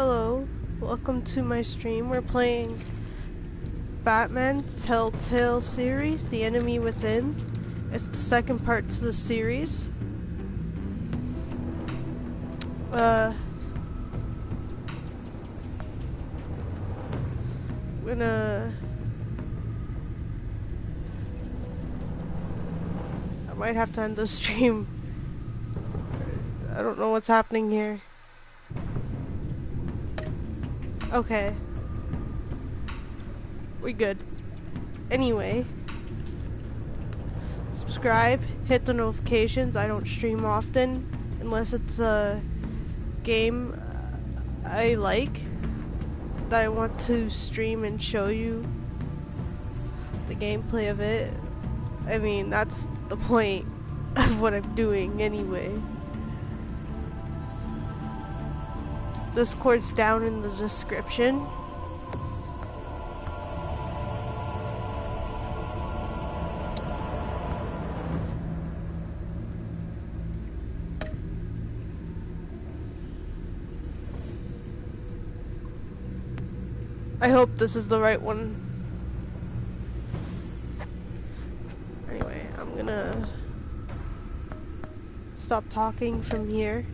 Hello, welcome to my stream. We're playing Batman Telltale series, The Enemy Within. It's the second part to the series. I might have to end the stream. I don't know what's happening here. Okay. We good. Anyway. Subscribe, hit the notifications. I don't stream often unless it's a game I like that I want to stream and show you the gameplay of it. I mean, that's the point of what I'm doing anyway. Discord's down in the description. I hope this is the right one. Anyway, I'm gonna stop talking from here.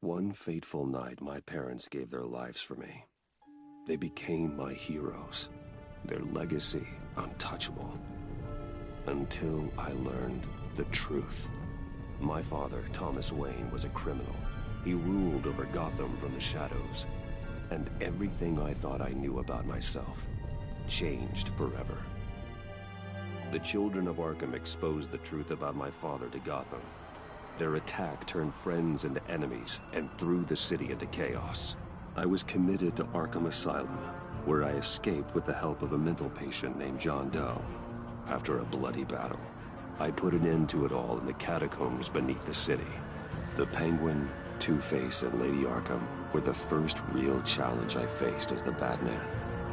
One fateful night, my parents gave their lives for me. They became my heroes, their legacy untouchable. Until I learned the truth. My father, Thomas Wayne, was a criminal. He ruled over Gotham from the shadows. And everything I thought I knew about myself changed forever. The children of Arkham exposed the truth about my father to Gotham. Their attack turned friends into enemies and threw the city into chaos. I was committed to Arkham Asylum, where I escaped with the help of a mental patient named John Doe. After a bloody battle, I put an end to it all in the catacombs beneath the city. The Penguin, Two-Face, and Lady Arkham were the first real challenge I faced as the Batman,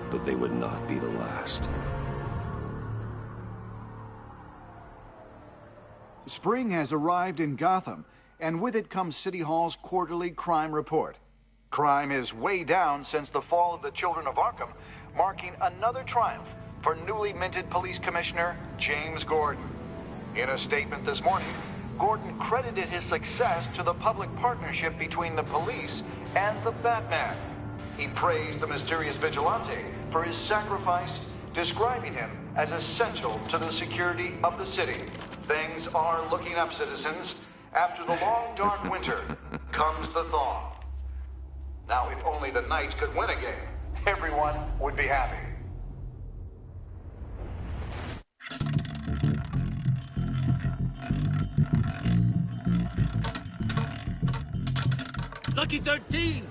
but they would not be the last. Spring has arrived in Gotham, and with it comes City Hall's quarterly crime report. Crime is way down since the fall of the Children of Arkham, marking another triumph for newly minted Police Commissioner James Gordon. In a statement this morning, Gordon credited his success to the public partnership between the police and the Batman. He praised the mysterious vigilante for his sacrifice, describing him as essential to the security of the city. Things are looking up, citizens. After the long, dark winter comes the thaw. Now, if only the Knights could win a game, everyone would be happy. Lucky 13!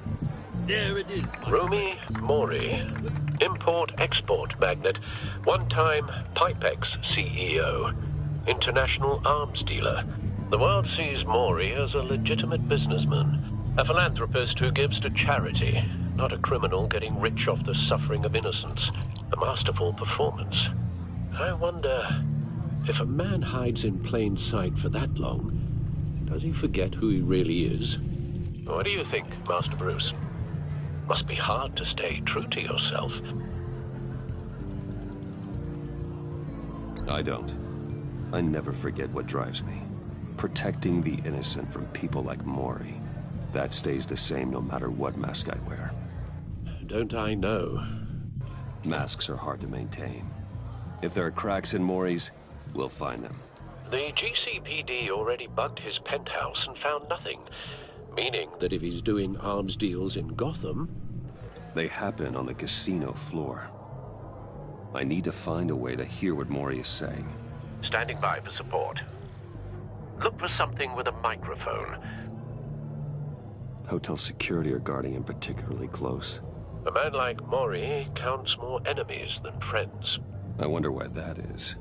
There it is. Rumi Mori, import-export magnate, one-time Pipex CEO, international arms dealer. The world sees Mori as a legitimate businessman, a philanthropist who gives to charity, not a criminal getting rich off the suffering of innocence. A masterful performance. I wonder, if a man hides in plain sight for that long, does he forget who he really is? What do you think, Master Bruce? Must be hard to stay true to yourself. I don't. I never forget what drives me. Protecting the innocent from people like Mori. That stays the same no matter what mask I wear. Don't I know? Masks are hard to maintain. If there are cracks in Mori's, we'll find them. The GCPD already bugged his penthouse and found nothing. Meaning that if he's doing arms deals in Gotham... They happen on the casino floor. I need to find a way to hear what Mori is saying. Standing by for support. Look for something with a microphone. Hotel security are guarding him particularly close. A man like Mori counts more enemies than friends. I wonder why that is.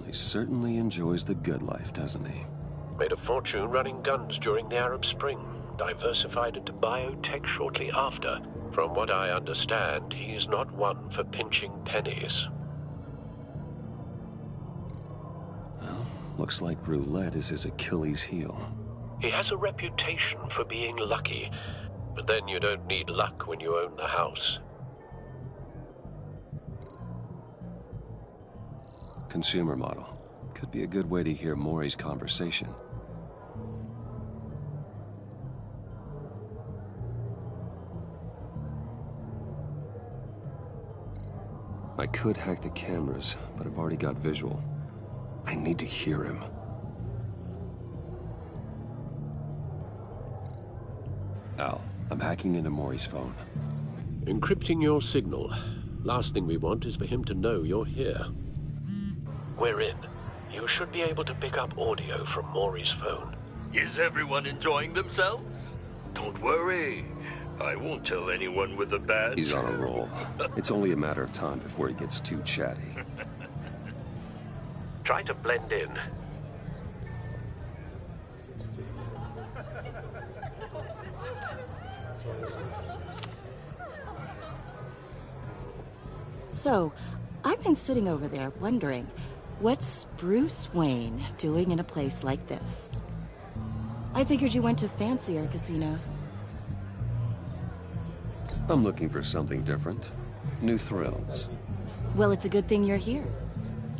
He certainly enjoys the good life, doesn't he? Made a fortune running guns during the Arab Spring. Diversified into biotech shortly after. From what I understand, he's not one for pinching pennies. Well, looks like roulette is his Achilles heel. He has a reputation for being lucky, but then you don't need luck when you own the house. Consumer model. Could be a good way to hear Mori's conversation. I could hack the cameras, but I've already got visual. I need to hear him. Al, I'm hacking into Mori's phone. Encrypting your signal. Last thing we want is for him to know you're here. We're in. You should be able to pick up audio from Mori's phone. Is everyone enjoying themselves? Don't worry. I won't tell anyone with a badge. He's on a roll. It's only a matter of time before he gets too chatty. Try to blend in. So, I've been sitting over there wondering, what's Bruce Wayne doing in a place like this? I figured you went to fancier casinos. I'm looking for something different. New thrills. Well, it's a good thing you're here.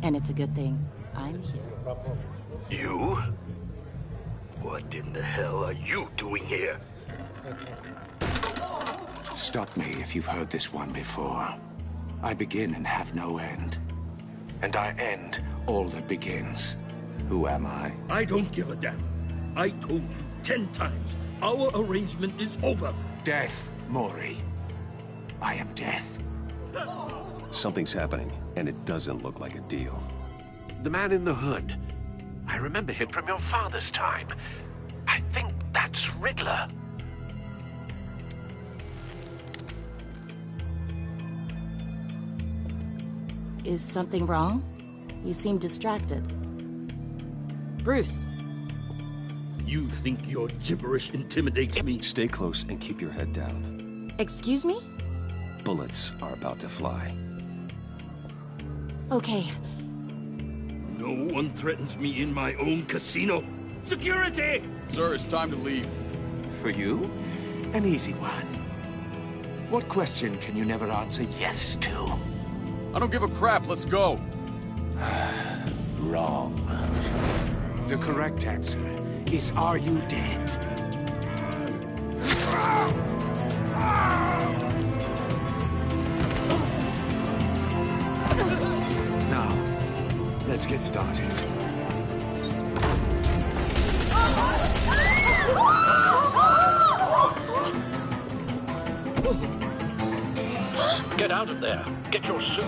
And it's a good thing I'm here. You? What in the hell are you doing here? Stop me if you've heard this one before. I begin and have no end. And I end all that begins. Who am I? I don't give a damn. I told you 10 times. Our arrangement is over. Death, Mori. I am death. Something's happening, and it doesn't look like a deal. The man in the hood. I remember him from your father's time. I think that's Riddler. Is something wrong? You seem distracted. Bruce. You think your gibberish intimidates me? Stay close and keep your head down. Excuse me? Bullets are about to fly. Okay. No one threatens me in my own casino. Security! Sir, it's time to leave. For you? An easy one. What question can you never answer yes to? I don't give a crap, let's go. Wrong. The correct answer is, are you dead? Now, let's get started. Get out of there. Get your suit.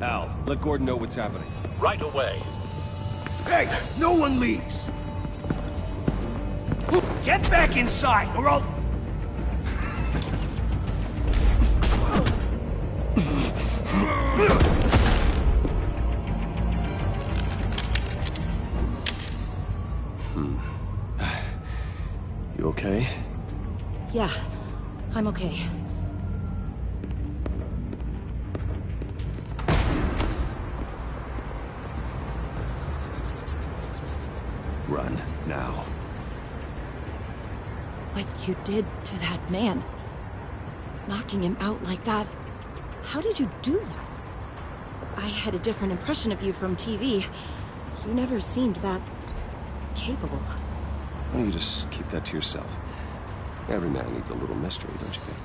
Al, let Gordon know what's happening. Right away. Hey, no one leaves! Get back inside, or I'll... You okay? Yeah, I'm okay. Run, now. What you did to that man, knocking him out like that, how did you do that? I had a different impression of you from TV. You never seemed that capable. Why don't you just keep that to yourself? Every man needs a little mystery, don't you think?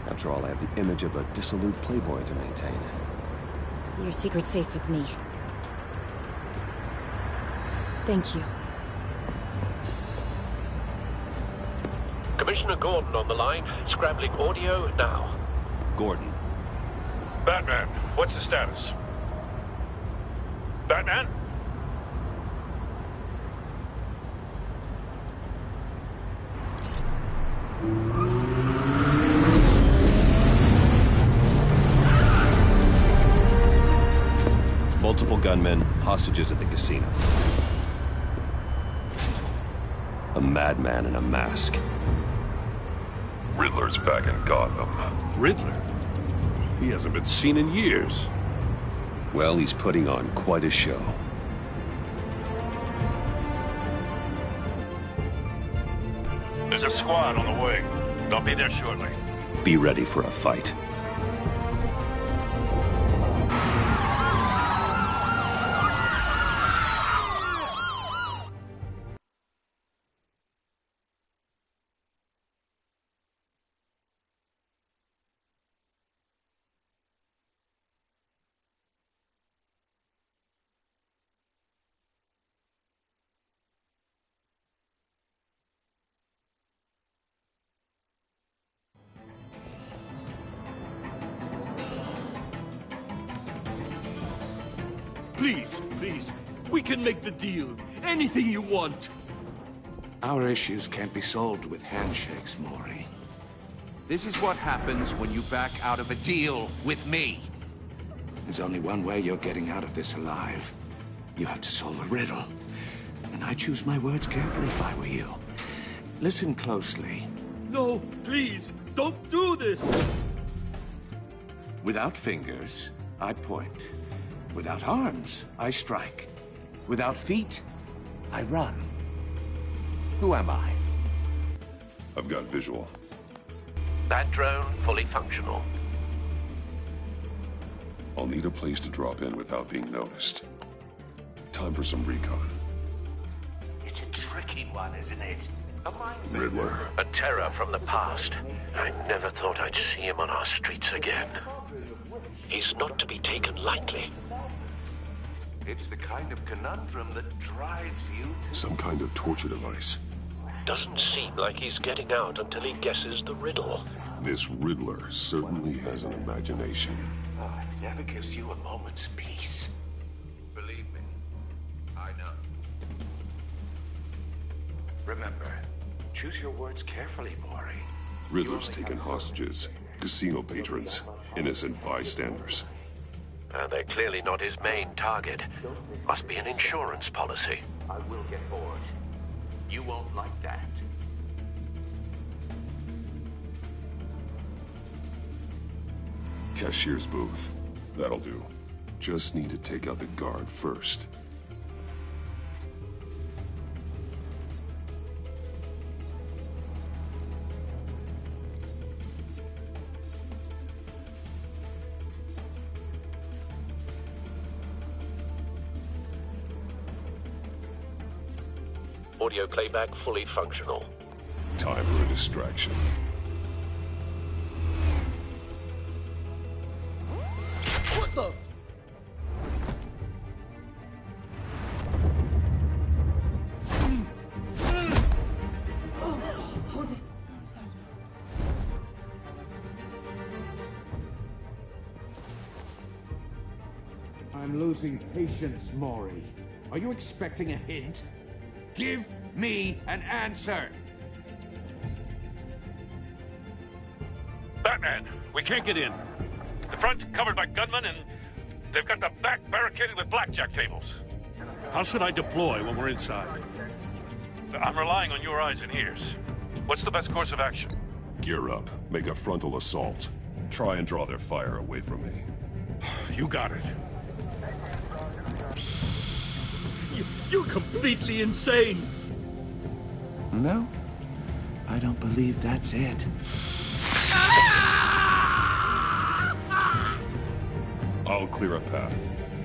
After all, I have the image of a dissolute playboy to maintain. Your secret's safe with me. Thank you. Commissioner Gordon on the line. Scrambling audio now. Gordon. Batman, what's the status? Batman? Multiple gunmen, hostages at the casino. A madman in a mask. Riddler's back in Gotham. Riddler? He hasn't been seen in years. Well, he's putting on quite a show. There's a squad on the way. They'll be there shortly. Be ready for a fight. Please, please, we can make the deal. Anything you want. Our issues can't be solved with handshakes, Maury. This is what happens when you back out of a deal with me. There's only one way you're getting out of this alive. You have to solve a riddle. And I choose my words carefully if I were you. Listen closely. No, please, don't do this. Without fingers, I point. Without arms, I strike. Without feet, I run. Who am I? I've got visual. That drone fully functional. I'll need a place to drop in without being noticed. Time for some recon. It's a tricky one, isn't it? A mind Riddler. A terror from the past. I never thought I'd see him on our streets again. He's not to be taken lightly. It's the kind of conundrum that drives you to... Some kind of torture device. Doesn't seem like he's getting out until he guesses the riddle. This Riddler certainly has an imagination. Oh, it never gives you a moment's peace. Believe me, I know. Remember, choose your words carefully, Maury. Riddler's taken hostages, casino patrons, innocent bystanders. They're clearly not his main target. Must be an insurance policy. I will get bored. You won't like that. Cashier's booth. That'll do. Just need to take out the guard first. Audio playback fully functional. Time for a distraction. What the? I'm losing patience, Maury. Are you expecting a hint? Give me an answer! Batman! We can't get in. The front's covered by gunmen, and they've got the back barricaded with blackjack tables. How should I deploy when we're inside? I'm relying on your eyes and ears. What's the best course of action? Gear up. Make a frontal assault. Try and draw their fire away from me. You got it. You're completely insane. No, I don't believe that's it. I'll clear a path.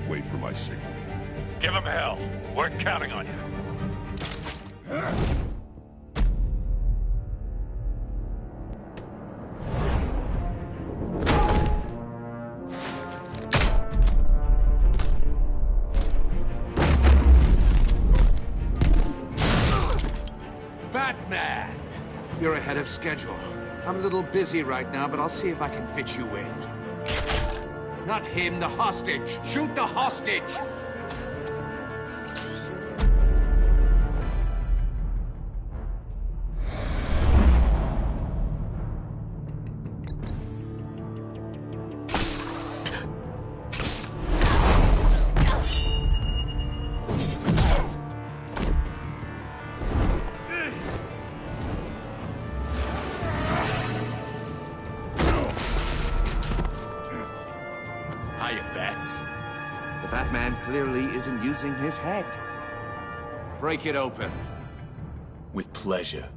Wait for my signal. Give him hell. We're counting on you. Batman! You're ahead of schedule. I'm a little busy right now, but I'll see if I can fit you in. Not him, the hostage! Shoot the hostage! The Batman clearly isn't using his head. Break it open. With pleasure.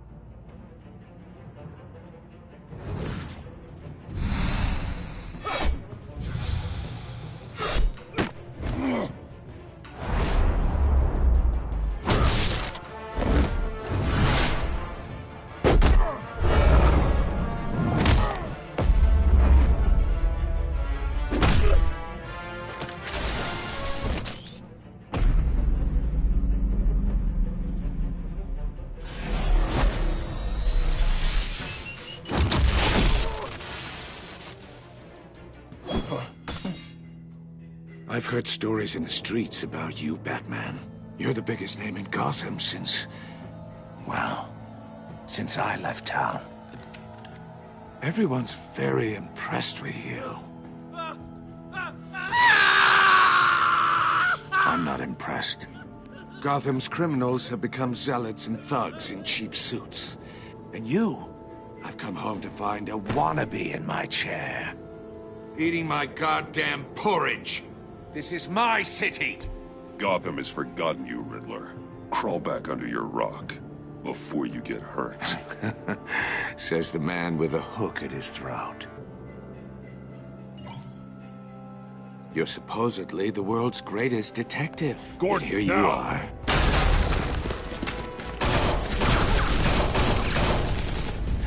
I've heard stories in the streets about you, Batman. You're the biggest name in Gotham since... well, since I left town. Everyone's very impressed with you. I'm not impressed. Gotham's criminals have become zealots and thugs in cheap suits. And you, I've come home to find a wannabe in my chair. Eating my goddamn porridge! This is my city! Gotham has forgotten you, Riddler. Crawl back under your rock before you get hurt. Says the man with a hook at his throat. You're supposedly the world's greatest detective. Gordon, Yet here now. you are.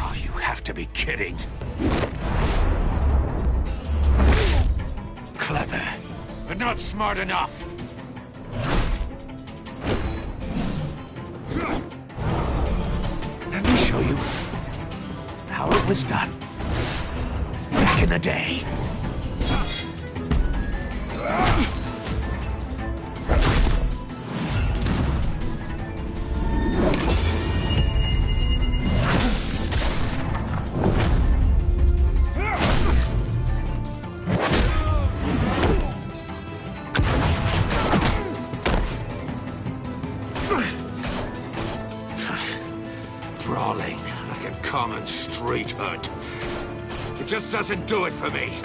Oh, you have to be kidding. Clever. But not smart enough! Let me show you how it was done back in the day. Brawling like a common street hood. It just doesn't do it for me.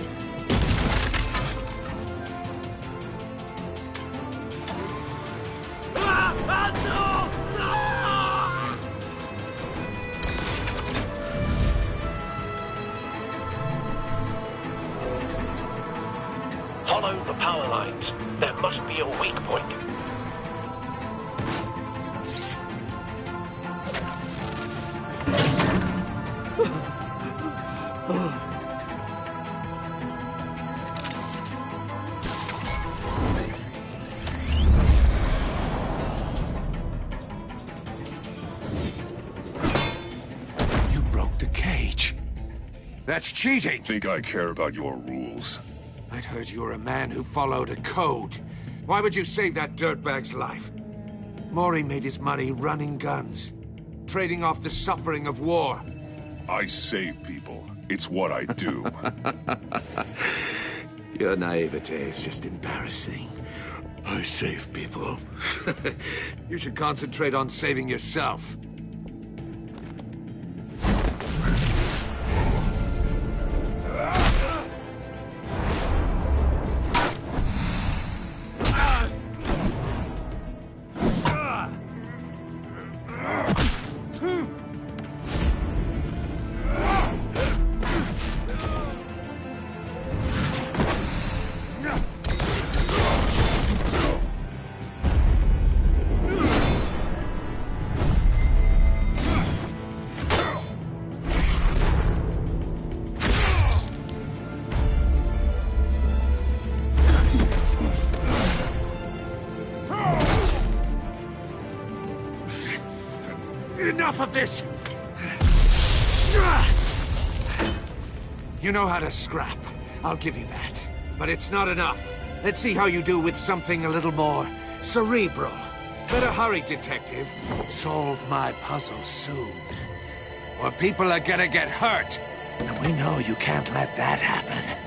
Follow the power lines. There must be a weak point. You broke the cage. That's cheating! Think I care about your rules? I'd heard you were a man who followed a code. Why would you save that dirtbag's life? Maury made his money running guns, trading off the suffering of war. I save people. It's what I do. Your naivete is just embarrassing. I save people. You should concentrate on saving yourself. Enough of this! You know how to scrap. I'll give you that. But it's not enough. Let's see how you do with something a little more cerebral. Better hurry, detective. Solve my puzzle soon. Or people are gonna get hurt. And we know you can't let that happen.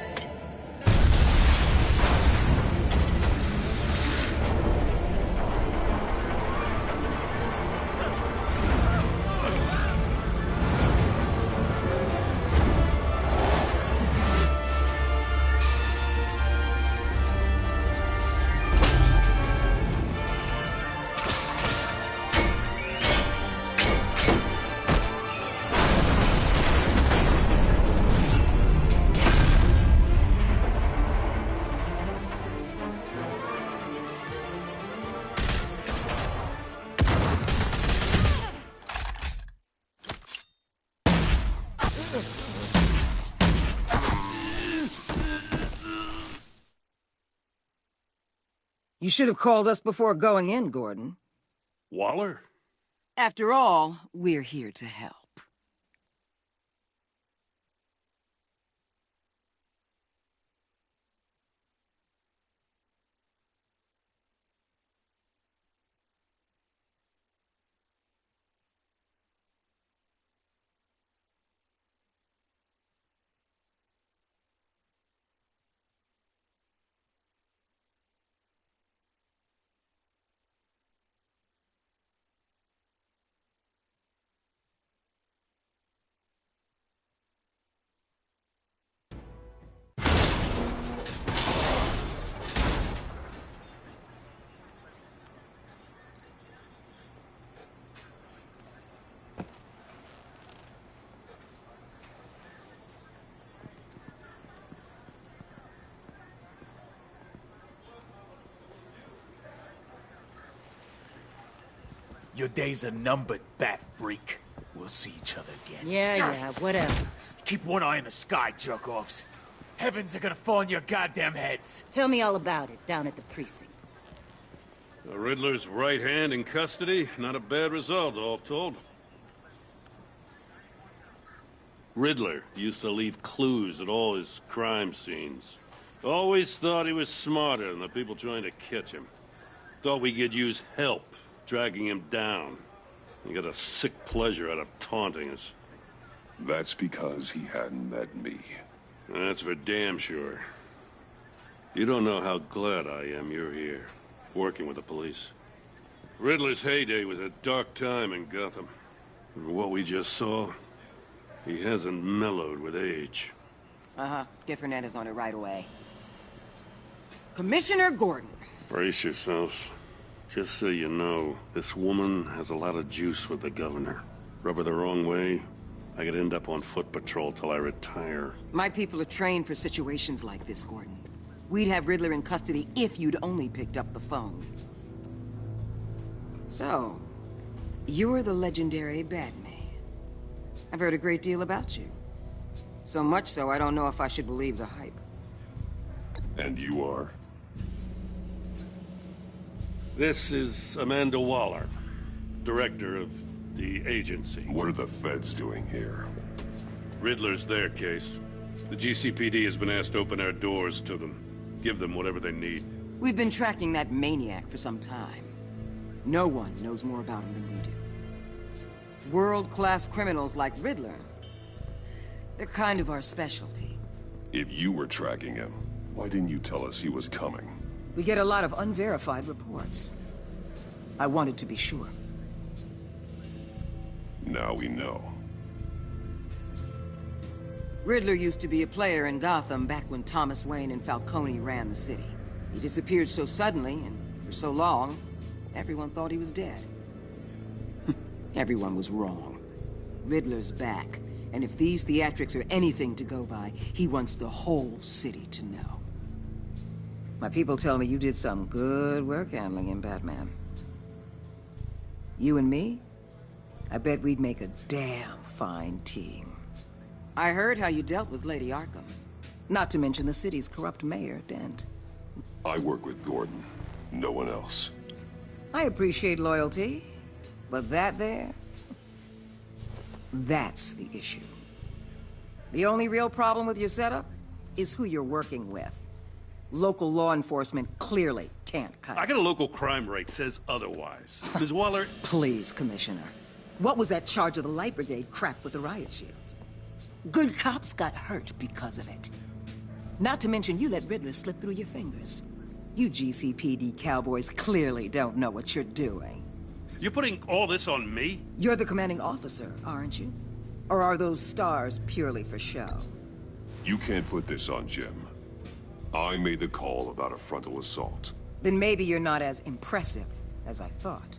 You should have called us before going in, Gordon. Waller? After all, we're here to help. Your days are numbered, bat freak. We'll see each other again. Yeah, whatever. Keep one eye in the sky, jerk-offs. Heavens are gonna fall on your goddamn heads. Tell me all about it down at the precinct. The Riddler's right hand in custody. Not a bad result, all told. Riddler used to leave clues at all his crime scenes. Always thought he was smarter than the people trying to catch him. Thought we could use help dragging him down. He got a sick pleasure out of taunting us. That's because he hadn't met me. That's for damn sure. You don't know how glad I am you're here, working with the police. Riddler's heyday was a dark time in Gotham. And what we just saw, he hasn't mellowed with age. Uh-huh. Get Fernandez on it right away. Commissioner Gordon. Brace yourselves. Just so you know, this woman has a lot of juice with the governor. Rub her the wrong way, I could end up on foot patrol till I retire. My people are trained for situations like this, Gordon. We'd have Riddler in custody if you'd only picked up the phone. So, you're the legendary Batman. I've heard a great deal about you. So much so, I don't know if I should believe the hype. And you are? This is Amanda Waller, director of the agency. What are the feds doing here? Riddler's their case. The GCPD has been asked to open our doors to them. Give them whatever they need. We've been tracking that maniac for some time. No one knows more about him than we do. World-class criminals like Riddler, they're kind of our specialty. If you were tracking him, why didn't you tell us he was coming? We get a lot of unverified reports. I wanted to be sure. Now we know. Riddler used to be a player in Gotham back when Thomas Wayne and Falcone ran the city. He disappeared so suddenly, and for so long, everyone thought he was dead. Everyone was wrong. Riddler's back, and if these theatrics are anything to go by, he wants the whole city to know. My people tell me you did some good work handling him, Batman. You and me? I bet we'd make a damn fine team. I heard how you dealt with Lady Arkham. Not to mention the city's corrupt mayor, Dent. I work with Gordon. No one else. I appreciate loyalty, but that there? That's the issue. The only real problem with your setup is who you're working with. Local law enforcement clearly can't cut it. I got a local crime rate says otherwise. Ms. Waller... Please, Commissioner. What was that charge of the Light Brigade crap with the riot shields? Good cops got hurt because of it. Not to mention you let Riddler slip through your fingers. You GCPD cowboys clearly don't know what you're doing. You're putting all this on me? You're the commanding officer, aren't you? Or are those stars purely for show? You can't put this on Jim. I made the call about a frontal assault. Then maybe you're not as impressive as I thought.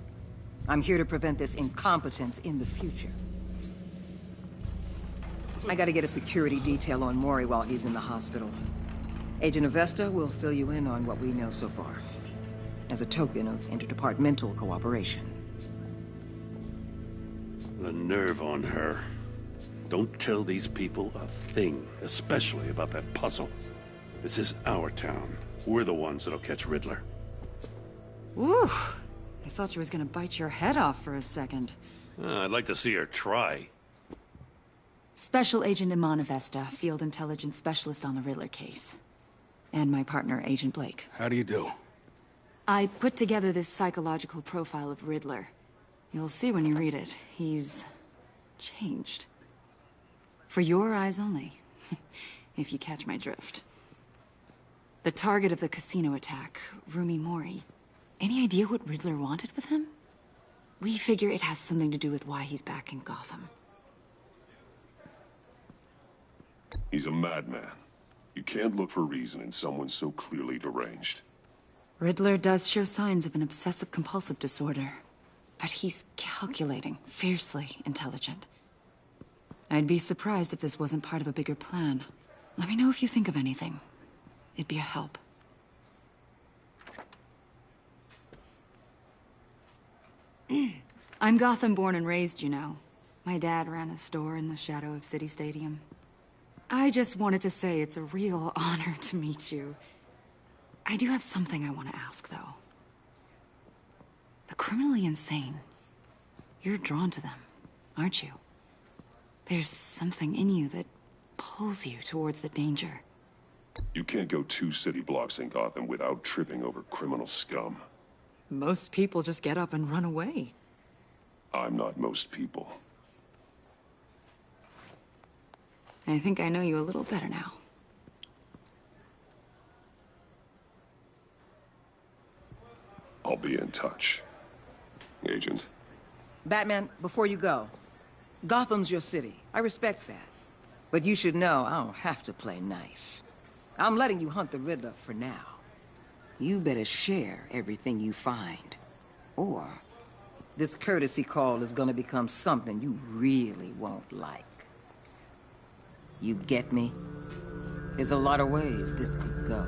I'm here to prevent this incompetence in the future. I gotta get a security detail on Maury while he's in the hospital. Agent Avesta will fill you in on what we know so far, as a token of interdepartmental cooperation. The nerve on her. Don't tell these people a thing, especially about that puzzle. This is our town. We're the ones that'll catch Riddler. Ooh, I thought she was gonna bite your head off for a second. I'd like to see her try. Special Agent Iman Avesta, Field Intelligence Specialist on the Riddler case. And my partner, Agent Blake. How do you do? I put together this psychological profile of Riddler. You'll see when you read it. He's changed. For your eyes only, if you catch my drift. The target of the casino attack, Rumi Mori. Any idea what Riddler wanted with him? We figure it has something to do with why he's back in Gotham. He's a madman. You can't look for reason in someone so clearly deranged. Riddler does show signs of an obsessive-compulsive disorder. But he's calculating, fiercely intelligent. I'd be surprised if this wasn't part of a bigger plan. Let me know if you think of anything. It'd be a help. I'm Gotham born and raised, you know. My dad ran a store in the shadow of City Stadium. I just wanted to say it's a real honor to meet you. I do have something I want to ask, though. The criminally insane. You're drawn to them, aren't you? There's something in you that pulls you towards the danger. You can't go 2 city blocks in Gotham without tripping over criminal scum. Most people just get up and run away. I'm not most people. I think I know you a little better now. I'll be in touch. Agent. Batman, before you go, Gotham's your city. I respect that. But you should know I don't have to play nice. I'm letting you hunt the Riddler for now. You better share everything you find. Or this courtesy call is gonna become something you really won't like. You get me? There's a lot of ways this could go.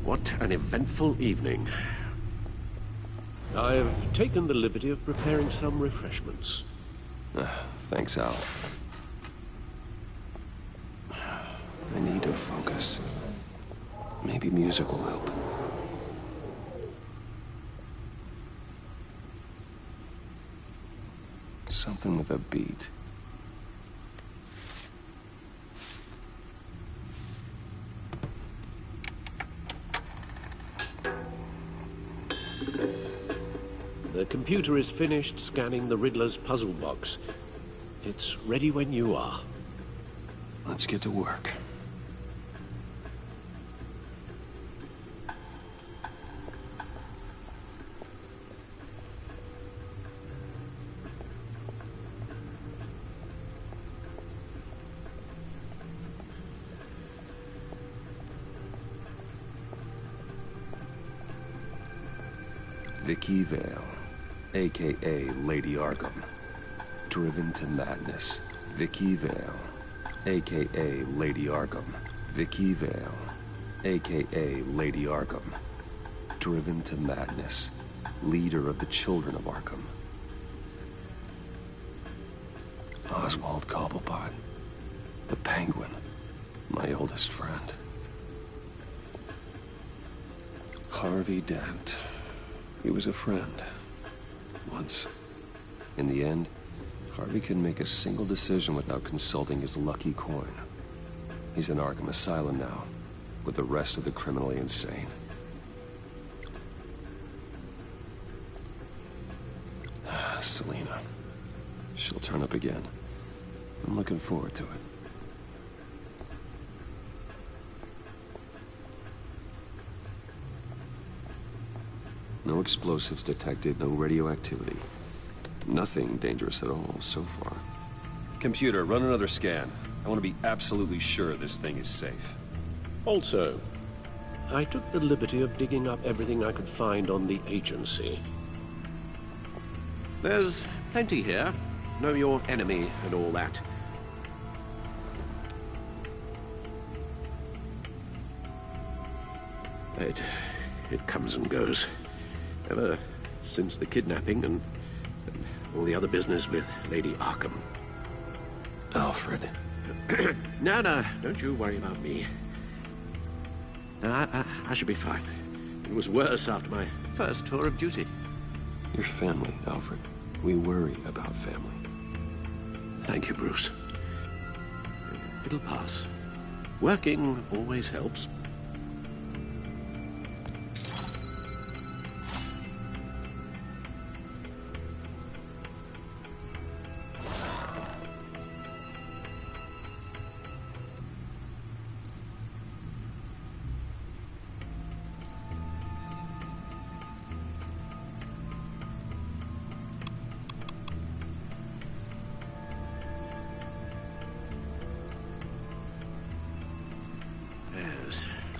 What an eventful evening. I've taken the liberty of preparing some refreshments. Thanks, Al. I need to focus. Maybe music will help. Something with a beat. The computer is finished scanning the Riddler's puzzle box. It's ready when you are. Let's get to work. Vicky Vale, aka Lady Arkham. Driven to madness. Vicky Vale, aka Lady Arkham. Vicky Vale, aka Lady Arkham. Driven to madness. Leader of the Children of Arkham. Oswald Cobblepot. The Penguin. My oldest friend. Harvey Dent. He was a friend. Once. In the end, Harvey couldn't make a single decision without consulting his lucky coin. He's in Arkham Asylum now, with the rest of the criminally insane. Selina. She'll turn up again. I'm looking forward to it. No explosives detected, no radioactivity. Nothing dangerous at all so far. Computer, run another scan. I want to be absolutely sure this thing is safe. Also, I took the liberty of digging up everything I could find on the agency. There's plenty here. Know your enemy and all that. It comes and goes. Ever since the kidnapping and all the other business with Lady Arkham. Alfred. No, don't you worry about me. No, I should be fine. It was worse after my first tour of duty. Your family, Alfred. We worry about family. Thank you, Bruce. It'll pass. Working always helps.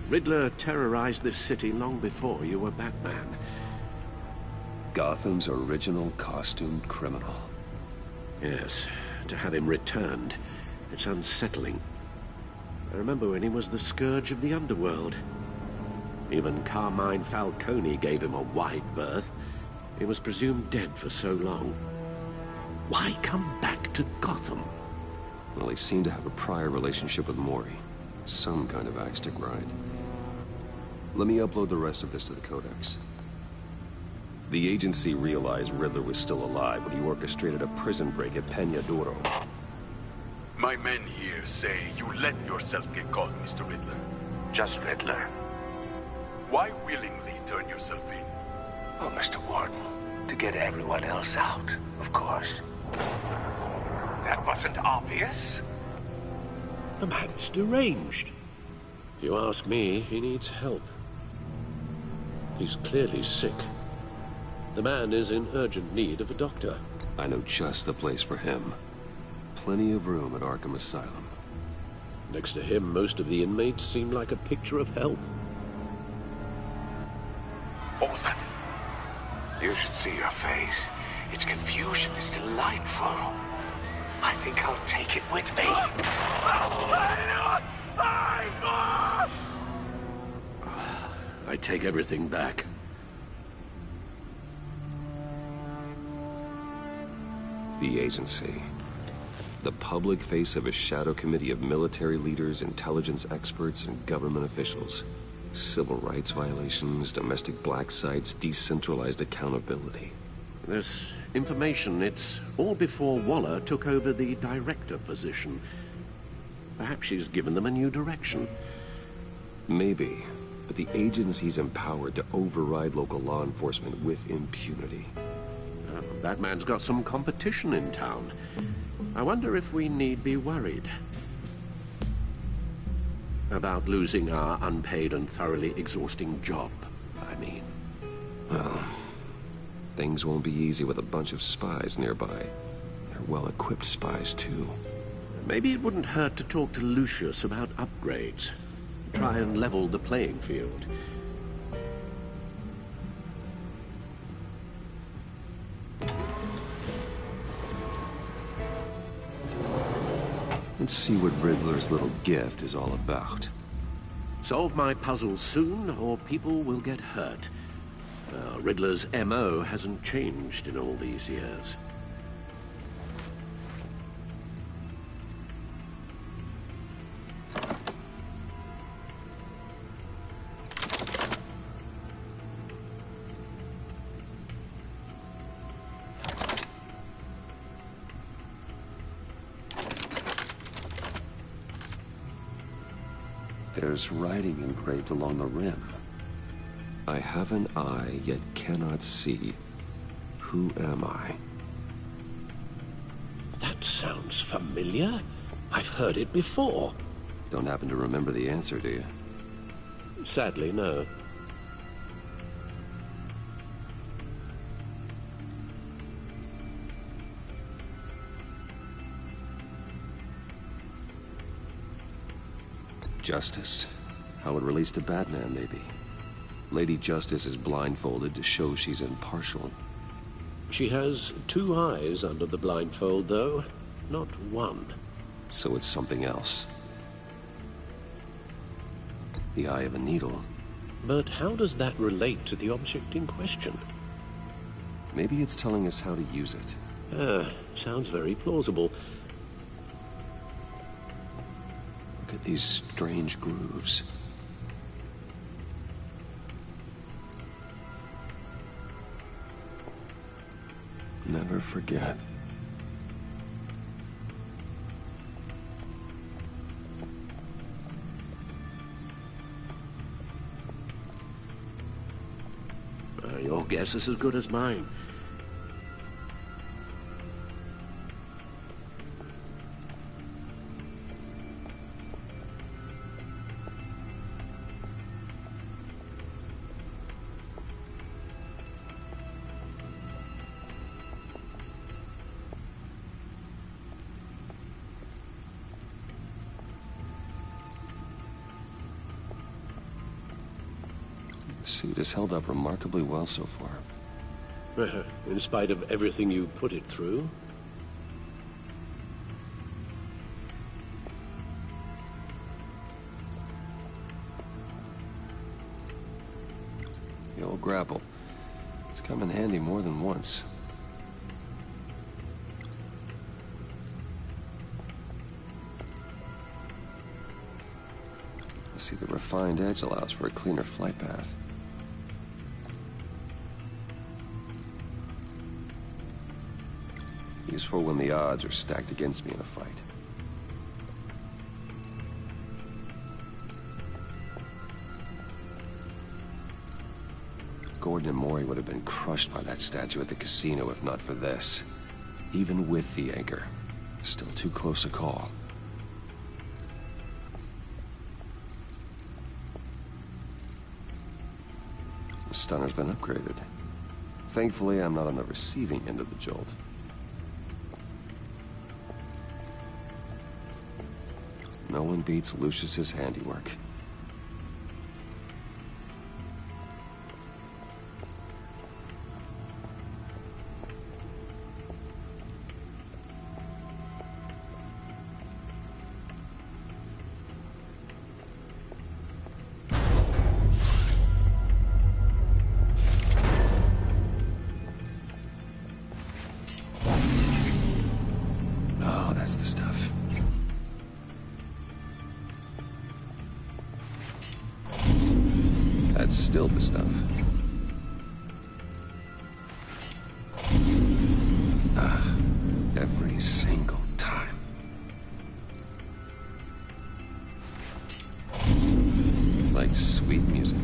Riddler terrorized this city long before you were Batman. Gotham's original costumed criminal. Yes, to have him returned, it's unsettling. I remember when he was the scourge of the underworld. Even Carmine Falcone gave him a wide berth. He was presumed dead for so long. Why come back to Gotham? Well, he seemed to have a prior relationship with Mori. Some kind of axe to grind. Let me upload the rest of this to the Codex. The agency realized Riddler was still alive when he orchestrated a prison break at Peña Duro. My men here say you let yourself get caught, Mr. Riddler. Just Riddler. Why willingly turn yourself in? Oh, Mr. Warden, to get everyone else out, of course. That wasn't obvious. The man's deranged. If you ask me, he needs help. He's clearly sick. The man is in urgent need of a doctor. I know just the place for him. Plenty of room at Arkham Asylum. Next to him, most of the inmates seem like a picture of health. What was that? You should see your face. Its confusion is delightful. I think I'll take it with me. I take everything back. The agency. The public face of a shadow committee of military leaders, intelligence experts, and government officials. Civil rights violations, domestic black sites, decentralized accountability. This information, it's all before Waller took over the director position. Perhaps she's given them a new direction. Maybe, but the agency's empowered to override local law enforcement with impunity. Batman's got some competition in town. I wonder if we need be worried about losing our unpaid and thoroughly exhausting job, I mean. Well, things won't be easy with a bunch of spies nearby. They're well-equipped spies, too. Maybe it wouldn't hurt to talk to Lucius about upgrades. Try and level the playing field. Let's see what Riddler's little gift is all about. Solve my puzzles soon, or people will get hurt. Riddler's MO hasn't changed in all these years. There's writing engraved along the rim. I have an eye, yet cannot see. Who am I? That sounds familiar. I've heard it before. Don't happen to remember the answer, do you? Sadly, no. Justice? How it relates to Batman, maybe. Lady Justice is blindfolded to show she's impartial. She has 2 eyes under the blindfold, though. Not 1. So it's something else. The eye of a needle. But how does that relate to the object in question? Maybe it's telling us how to use it. Sounds very plausible. Look at these strange grooves. Never forget. Your guess is as good as mine. The suit has held up remarkably well so far. In spite of everything you put it through? The old grapple. It's come in handy more than once. I see the refined edge allows for a cleaner flight path. Useful when the odds are stacked against me in a fight. Gordon and Mori would have been crushed by that statue at the casino if not for this. Even with the anchor, still too close a call. The stunner's been upgraded. Thankfully, I'm not on the receiving end of the jolt. No one beats Lucius's handiwork. Oh, that's the stuff. That's still the stuff. Every single time. Like sweet music.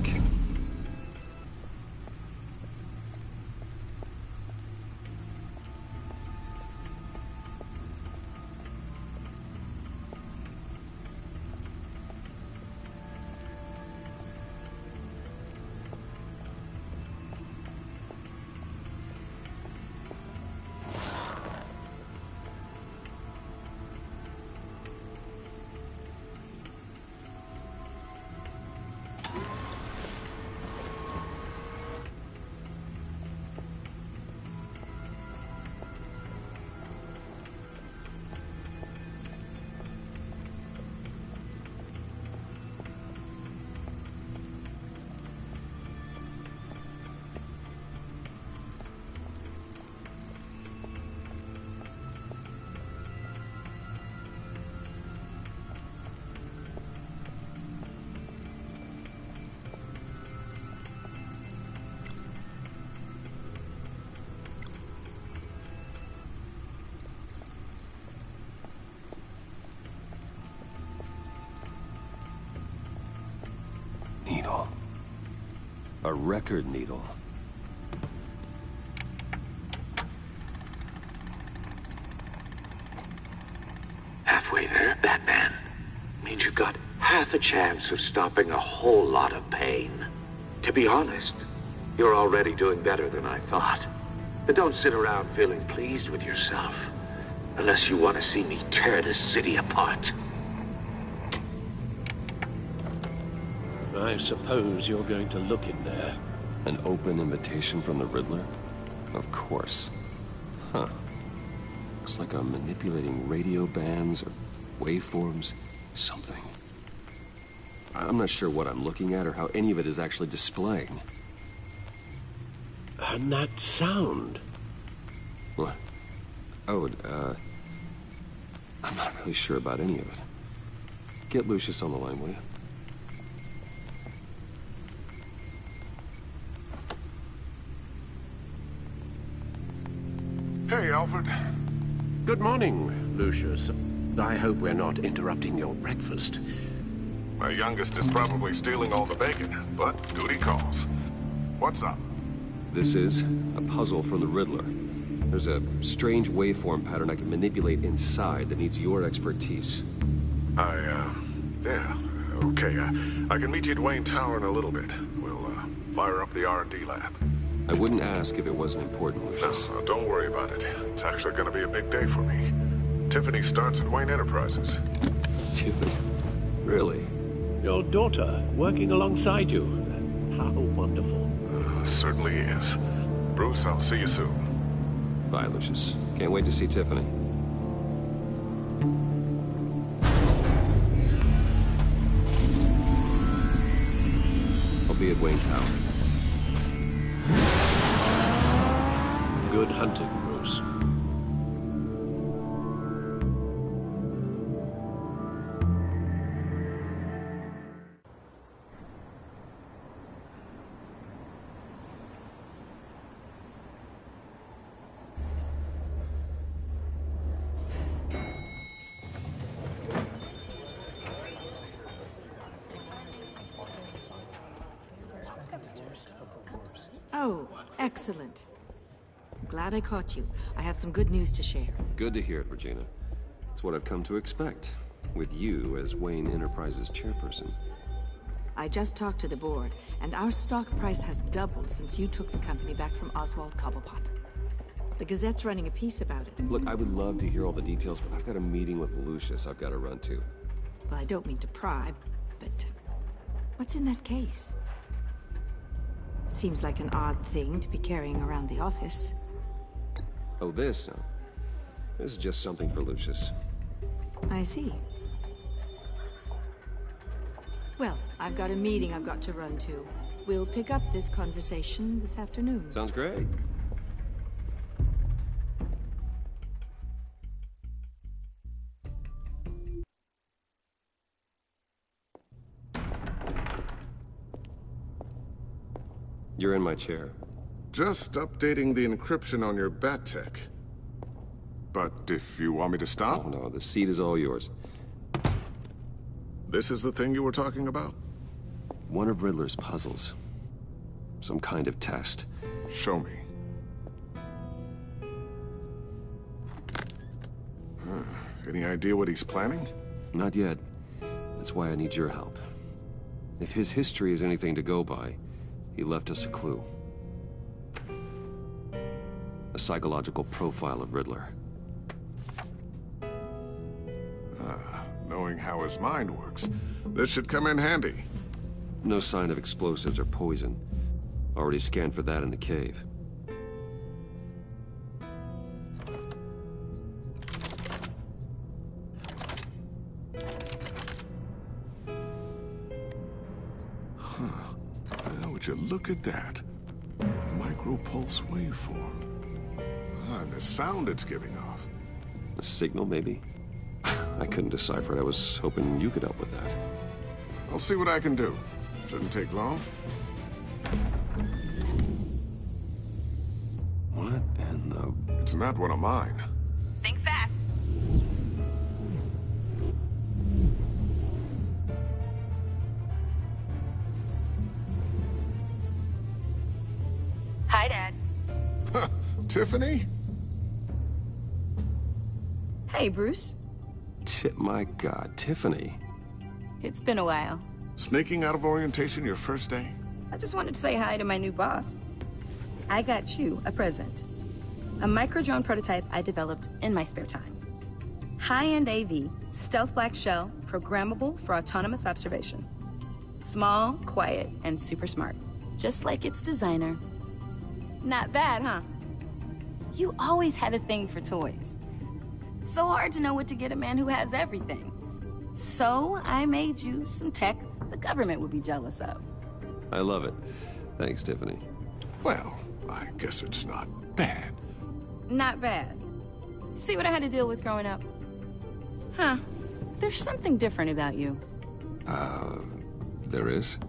A record needle. Halfway there, Batman. Means you've got half a chance of stopping a whole lot of pain. To be honest, you're already doing better than I thought. But don't sit around feeling pleased with yourself. Unless you want to see me tear this city apart. I suppose you're going to look in there. An open invitation from the Riddler? Of course. Huh. Looks like I'm manipulating radio bands or waveforms. Something. I'm not sure what I'm looking at or how any of it is actually displaying. And that sound? What? Oh, I'm not really sure about any of it. Get Lucius on the line, will you? Hey, Alfred. Good morning, Lucius. I hope we're not interrupting your breakfast. My youngest is probably stealing all the bacon, but duty calls. What's up? This is a puzzle from the Riddler. There's a strange waveform pattern I can manipulate inside that needs your expertise. Yeah, okay. I can meet you at Wayne Tower in a little bit. We'll, fire up the R&D lab. I wouldn't ask if it wasn't important, Lucius. No, don't worry about it. It's actually gonna be a big day for me. Tiffany starts at Wayne Enterprises. Tiffany? Really? Your daughter, working alongside you. How wonderful. Certainly is. Bruce, I'll see you soon. Bye, Lucius. Can't wait to see Tiffany. I'll be at Wayne Tower. Good hunting, Bruce. Oh, excellent. Glad I caught you. I have some good news to share. Good to hear it, Regina. It's what I've come to expect, with you as Wayne Enterprises chairperson. I just talked to the board, and our stock price has doubled since you took the company back from Oswald Cobblepot. The Gazette's running a piece about it. Look, I would love to hear all the details, but I've got a meeting with Lucius I've got to run to. Well, I don't mean to pry, but what's in that case? Seems like an odd thing to be carrying around the office. Oh, this? No. This is just something for Lucius. I see. Well, I've got a meeting I've got to run to. We'll pick up this conversation this afternoon. Sounds great. You're in my chair. Just updating the encryption on your bat tech. But if you want me to stop? Oh, no, the seat is all yours. This is the thing you were talking about? One of Riddler's puzzles. Some kind of test. Show me. Any idea what he's planning? Not yet. That's why I need your help. If his history is anything to go by, he left us a clue. A psychological profile of Riddler. Knowing how his mind works, this should come in handy. No sign of explosives or poison. Already scanned for that in the cave. Would you look at that? Micropulse waveform. And the sound it's giving off. A signal, maybe? I couldn't decipher it. I was hoping you could help with that. I'll see what I can do. Shouldn't take long. What in the... It's not one of mine. Think fast. Tiffany? Hey, Bruce. My God, Tiffany. It's been a while. Sneaking out of orientation your first day? I just wanted to say hi to my new boss. I got you a present. A micro-drone prototype I developed in my spare time. High-end AV, stealth black shell, programmable for autonomous observation. Small, quiet, and super smart. Just like its designer. Not bad, huh? You always had a thing for toys. So hard to know what to get a man who has everything. So I made you some tech the government would be jealous of. I love it. Thanks, Tiffany. Well, I guess it's not bad. Not bad. See what I had to deal with growing up? Huh. There's something different about you. There is?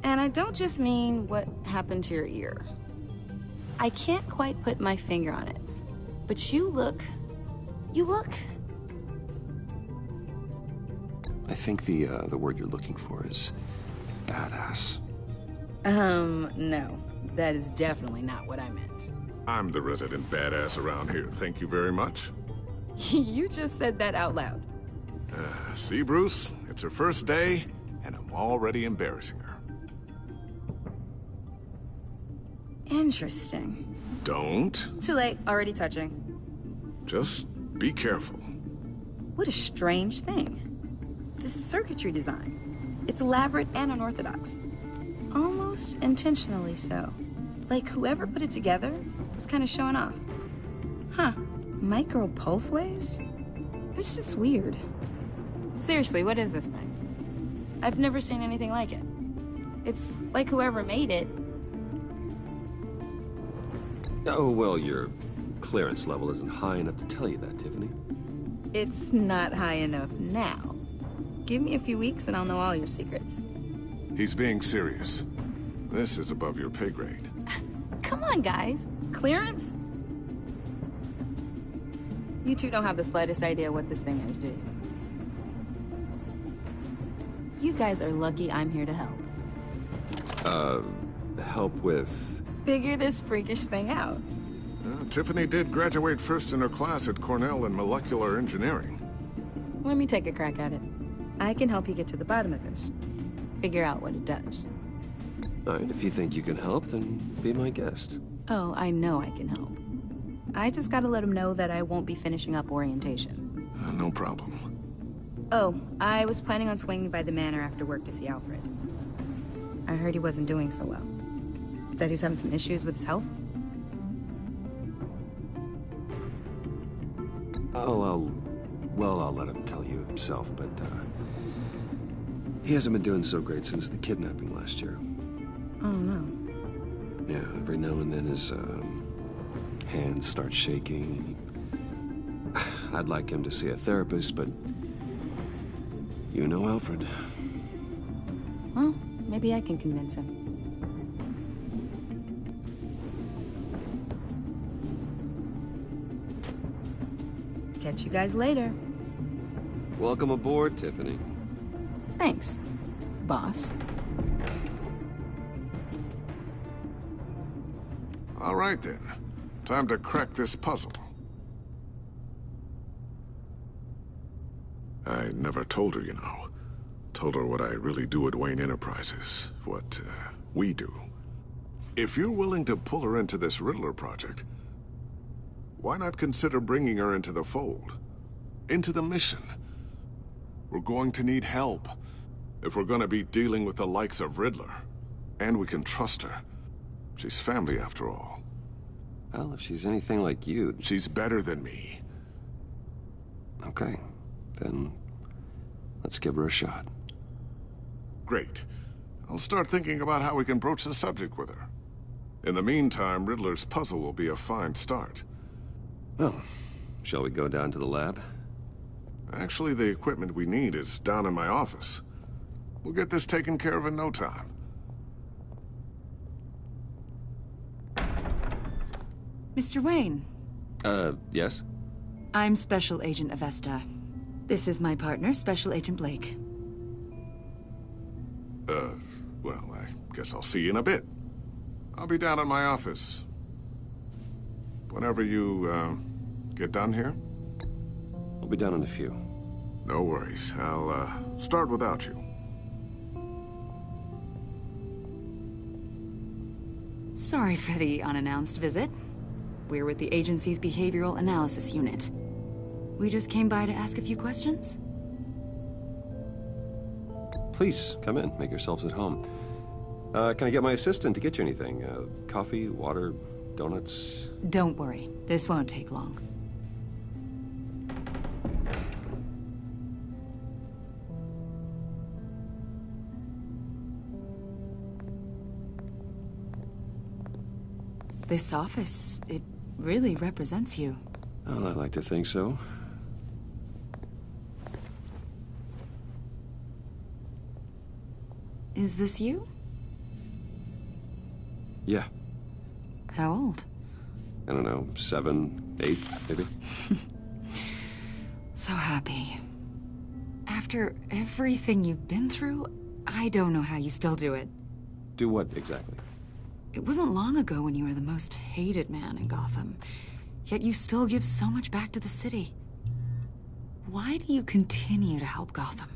And I don't just mean what happened to your ear. I can't quite put my finger on it. But you look... I think the word you're looking for is badass. No. That is definitely not what I meant. I'm the resident badass around here. Thank you very much. You just said that out loud. See, Bruce? It's her first day, and I'm already embarrassing her. Interesting. Don't. Too late. Already touching. Just be careful. What a strange thing. The circuitry design. It's elaborate and unorthodox. Almost intentionally so. Like whoever put it together was kind of showing off. Huh. Micro pulse waves? It's just weird. Seriously, what is this thing? I've never seen anything like it. It's like whoever made it. Oh, well, your clearance level isn't high enough to tell you that, Tiffany. It's not high enough now. Give me a few weeks and I'll know all your secrets. He's being serious. This is above your pay grade. Come on, guys. Clearance? You two don't have the slightest idea what this thing is, do you? You guys are lucky I'm here to help. Help with... Figure this freakish thing out. Tiffany did graduate first in her class at Cornell in molecular engineering. Let me take a crack at it. I can help you get to the bottom of this. Figure out what it does. All right, if you think you can help, then be my guest. Oh, I know I can help. I just gotta let him know that I won't be finishing up orientation. No problem. Oh, I was planning on swinging by the manor after work to see Alfred. I heard he wasn't doing so well. That he was having some issues with his health? I'll let him tell you himself, but, he hasn't been doing so great since the kidnapping last year. Oh, no. Yeah, every now and then his, hands start shaking. I'd like him to see a therapist, but you know Alfred. Well, maybe I can convince him. Catch you guys later. Welcome aboard, Tiffany. Thanks, boss. All right, then. Time to crack this puzzle. I never told her, you know. Told her what I really do at Wayne Enterprises. What, we do. If you're willing to pull her into this Riddler project, why not consider bringing her into the fold? Into the mission? We're going to need help if we're going to be dealing with the likes of Riddler. And we can trust her. She's family, after all. Well, if she's anything like you... She's better than me. Okay. Then let's give her a shot. Great. I'll start thinking about how we can broach the subject with her. In the meantime, Riddler's puzzle will be a fine start. Well, shall we go down to the lab? Actually, the equipment we need is down in my office. We'll get this taken care of in no time. Mr. Wayne. Yes? I'm Special Agent Avesta. This is my partner, Special Agent Blake. Well, I guess I'll see you in a bit. I'll be down in my office. whenever you, get done here? I'll be done in a few. No worries. I'll, start without you. Sorry for the unannounced visit. We're with the agency's behavioral analysis unit. We just came by to ask a few questions. Please, come in. Make yourselves at home. Can I get my assistant to get you anything? Coffee, water, donuts? Don't worry. This won't take long. This office, it really represents you. Well, I like to think so. Is this you? Yeah. How old? I don't know, 7, 8, maybe? So happy. After everything you've been through, I don't know how you still do it. Do what, exactly? It wasn't long ago when you were the most hated man in Gotham, yet you still give so much back to the city. Why do you continue to help Gotham?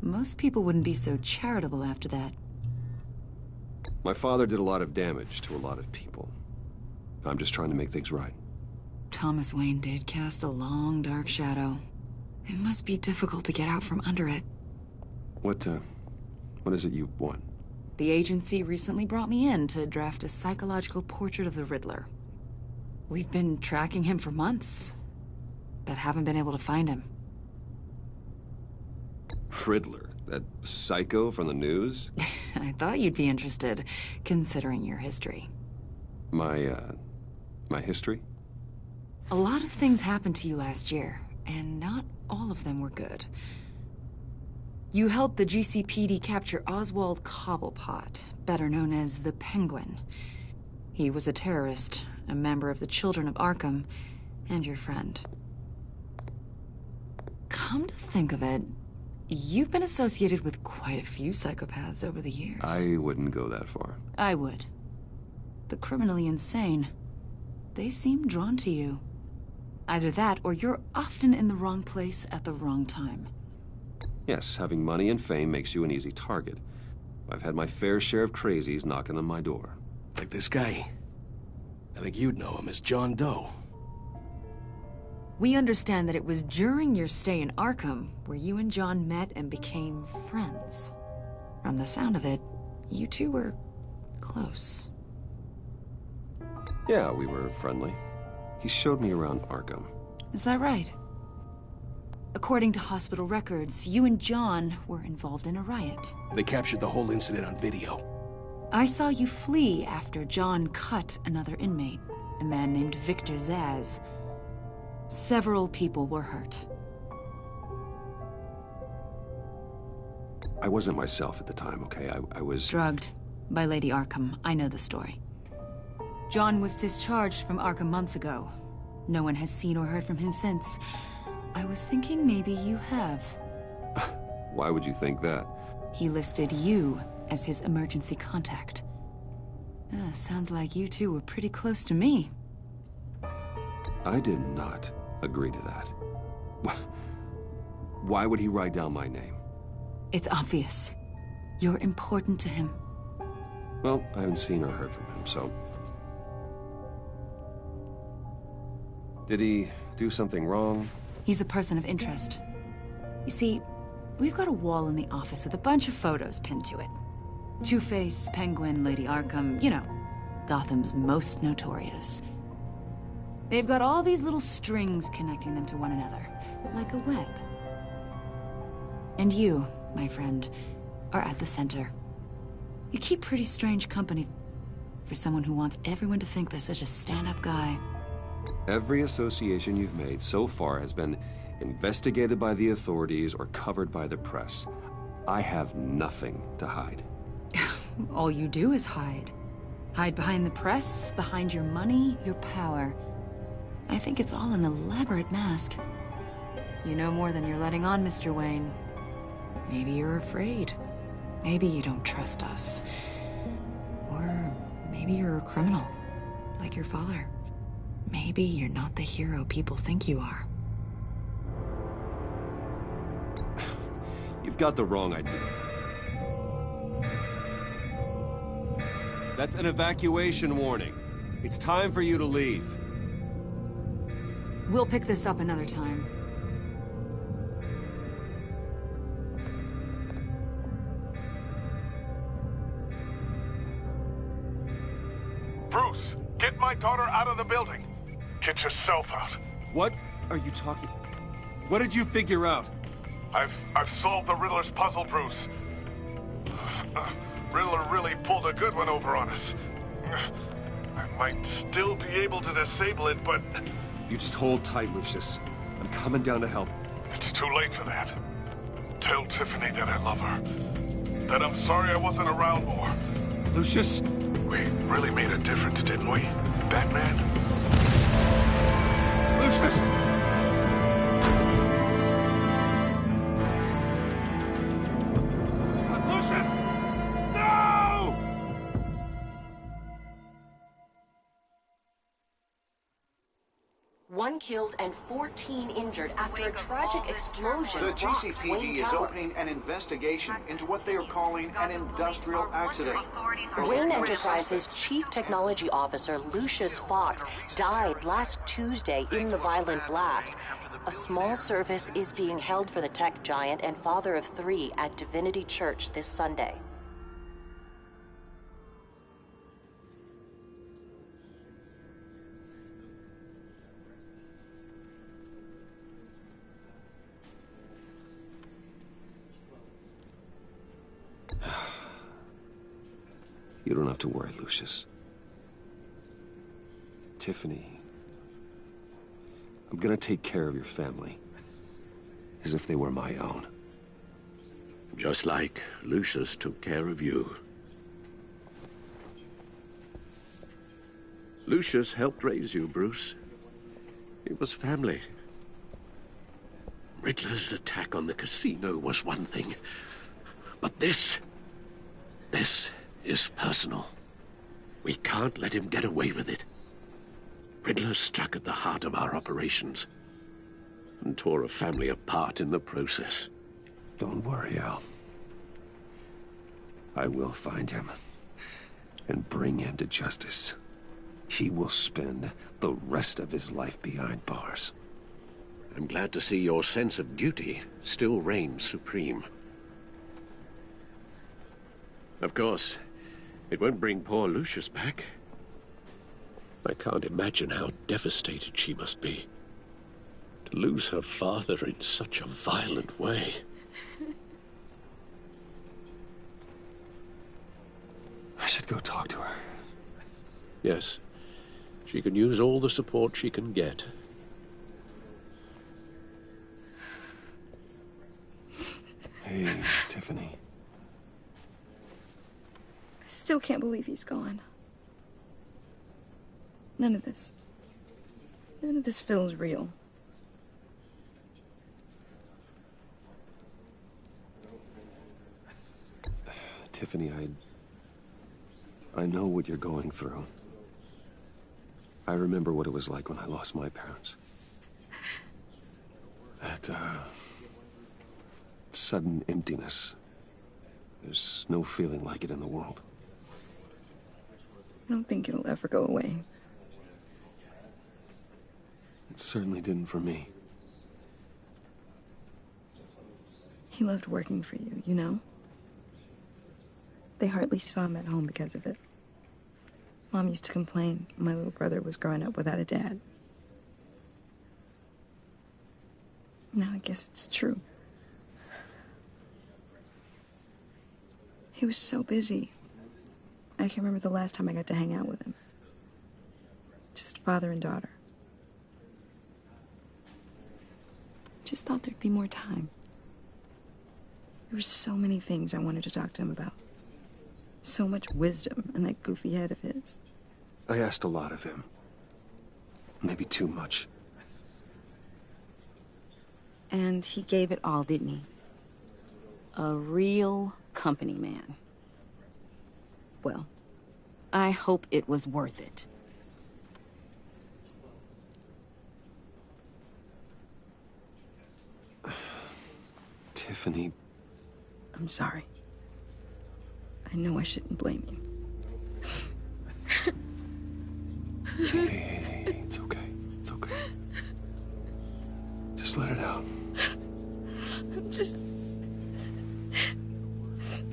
Most people wouldn't be so charitable after that. My father did a lot of damage to a lot of people. I'm just trying to make things right. Thomas Wayne did cast a long, dark shadow. It must be difficult to get out from under it. What is it you want? The agency recently brought me in to draft a psychological portrait of the Riddler. We've been tracking him for months, but haven't been able to find him. Riddler? That psycho from the news? I thought you'd be interested, considering your history. My history? A lot of things happened to you last year, and not all of them were good. You helped the GCPD capture Oswald Cobblepot, better known as the Penguin. He was a terrorist, a member of the Children of Arkham, and your friend. Come to think of it, you've been associated with quite a few psychopaths over the years. I wouldn't go that far. I would. The criminally insane. They seem drawn to you. Either that, or you're often in the wrong place at the wrong time. Yes, having money and fame makes you an easy target. I've had my fair share of crazies knocking on my door. Like this guy. I think you'd know him as John Doe. We understand that it was during your stay in Arkham where you and John met and became friends. From the sound of it, you two were close. Yeah, we were friendly. He showed me around Arkham. Is that right? According to hospital records, you and John were involved in a riot. They captured the whole incident on video. I saw you flee after John cut another inmate, a man named Victor Zsasz. Several people were hurt. I wasn't myself at the time, okay? I was... drugged by Lady Arkham. I know the story. John was discharged from Arkham months ago. No one has seen or heard from him since. I was thinking maybe you have. Why would you think that? He listed you as his emergency contact. Sounds like you two were pretty close to me. I did not agree to that. Why would he write down my name? It's obvious. You're important to him. Well, I haven't seen or heard from him, so... Did he do something wrong? He's a person of interest. You see, we've got a wall in the office with a bunch of photos pinned to it. Two-Face, Penguin, Lady Arkham, you know, Gotham's most notorious. They've got all these little strings connecting them to one another, like a web. And you, my friend, are at the center. You keep pretty strange company for someone who wants everyone to think they're such a stand-up guy. Every association you've made so far has been investigated by the authorities or covered by the press. I have nothing to hide. All you do is hide. Hide behind the press, behind your money, your power. I think it's all an elaborate mask. You know more than you're letting on, Mr. Wayne. Maybe you're afraid. Maybe you don't trust us. Or maybe you're a criminal. Like your father. Maybe you're not the hero people think you are. You've got the wrong idea. That's an evacuation warning. It's time for you to leave. We'll pick this up another time. Bruce, get my daughter out of the building. Get yourself out. What are you talking? What did you figure out? I've solved the Riddler's puzzle, Bruce. Riddler really pulled a good one over on us. I might still be able to disable it, but... You just hold tight, Lucius. I'm coming down to help. It's too late for that. Tell Tiffany that I love her. That I'm sorry I wasn't around more. Lucius! We really made a difference, didn't we, Batman? Lucius! Lucius! No! One killed and 14 injured after a tragic explosion. The rocks Wayne GCPD is Tower. opening an investigation into what they are calling an industrial accident. Wayne Enterprises' Chief Technology Officer, Lucius Fox, died last Tuesday in the violent blast. A small service is being held for the tech giant and father of 3 at Divinity Church this Sunday. You don't have to worry, Lucius. Tiffany, I'm gonna take care of your family. As if they were my own. Just like Lucius took care of you. Lucius helped raise you, Bruce. It was family. Riddler's attack on the casino was one thing. But this is personal. We can't let him get away with it. Riddler struck at the heart of our operations and tore a family apart in the process. Don't worry, Al. I will find him and bring him to justice. He will spend the rest of his life behind bars. I'm glad to see your sense of duty still reigns supreme. Of course, it won't bring poor Lucius back. I can't imagine how devastated she must be. To lose her father in such a violent way. I should go talk to her. Yes, she can use all the support she can get. Hey, Tiffany. I still can't believe he's gone. None of this feels real. Tiffany, I know what you're going through. I remember what it was like when I lost my parents. That, sudden emptiness. There's no feeling like it in the world. I don't think it'll ever go away. It certainly didn't for me. He loved working for you, you know? They hardly saw him at home because of it. Mom used to complain my little brother was growing up without a dad. Now I guess it's true. He was so busy. I can't remember the last time I got to hang out with him. Just father and daughter. Just thought there'd be more time. There were so many things I wanted to talk to him about. So much wisdom in that goofy head of his. I asked a lot of him. Maybe too much. And he gave it all, didn't he? A real company man. Well, I hope it was worth it. Tiffany. I'm sorry. I know I shouldn't blame you. Hey, it's okay. It's okay. Just let it out. I'm just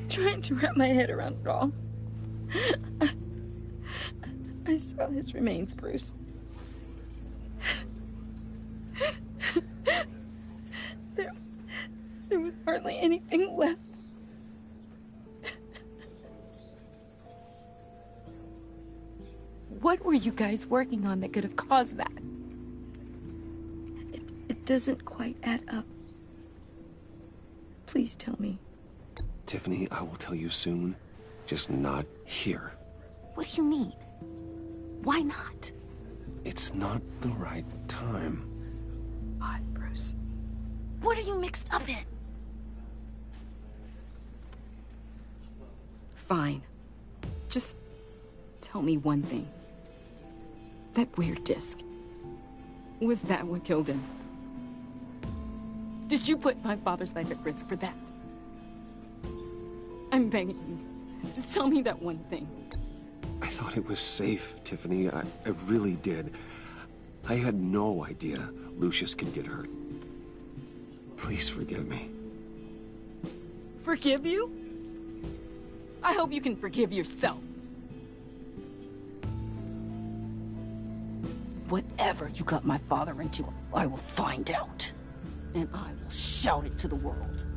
trying to wrap my head around it all. I saw his remains, Bruce. There was hardly anything left. What were you guys working on that could have caused that? It doesn't quite add up. Please tell me. Tiffany, I will tell you soon. Just not here. What do you mean? Why not? It's not the right time. Why, Bruce? What are you mixed up in? Fine. Just tell me one thing. That weird disc. Was that what killed him? Did you put my father's life at risk for that? I'm begging you. Just tell me that one thing. I thought it was safe, Tiffany. I really did. I had no idea Lucius could get hurt. Please forgive me. Forgive you? I hope you can forgive yourself. Whatever you got my father into, I will find out. And I will shout it to the world.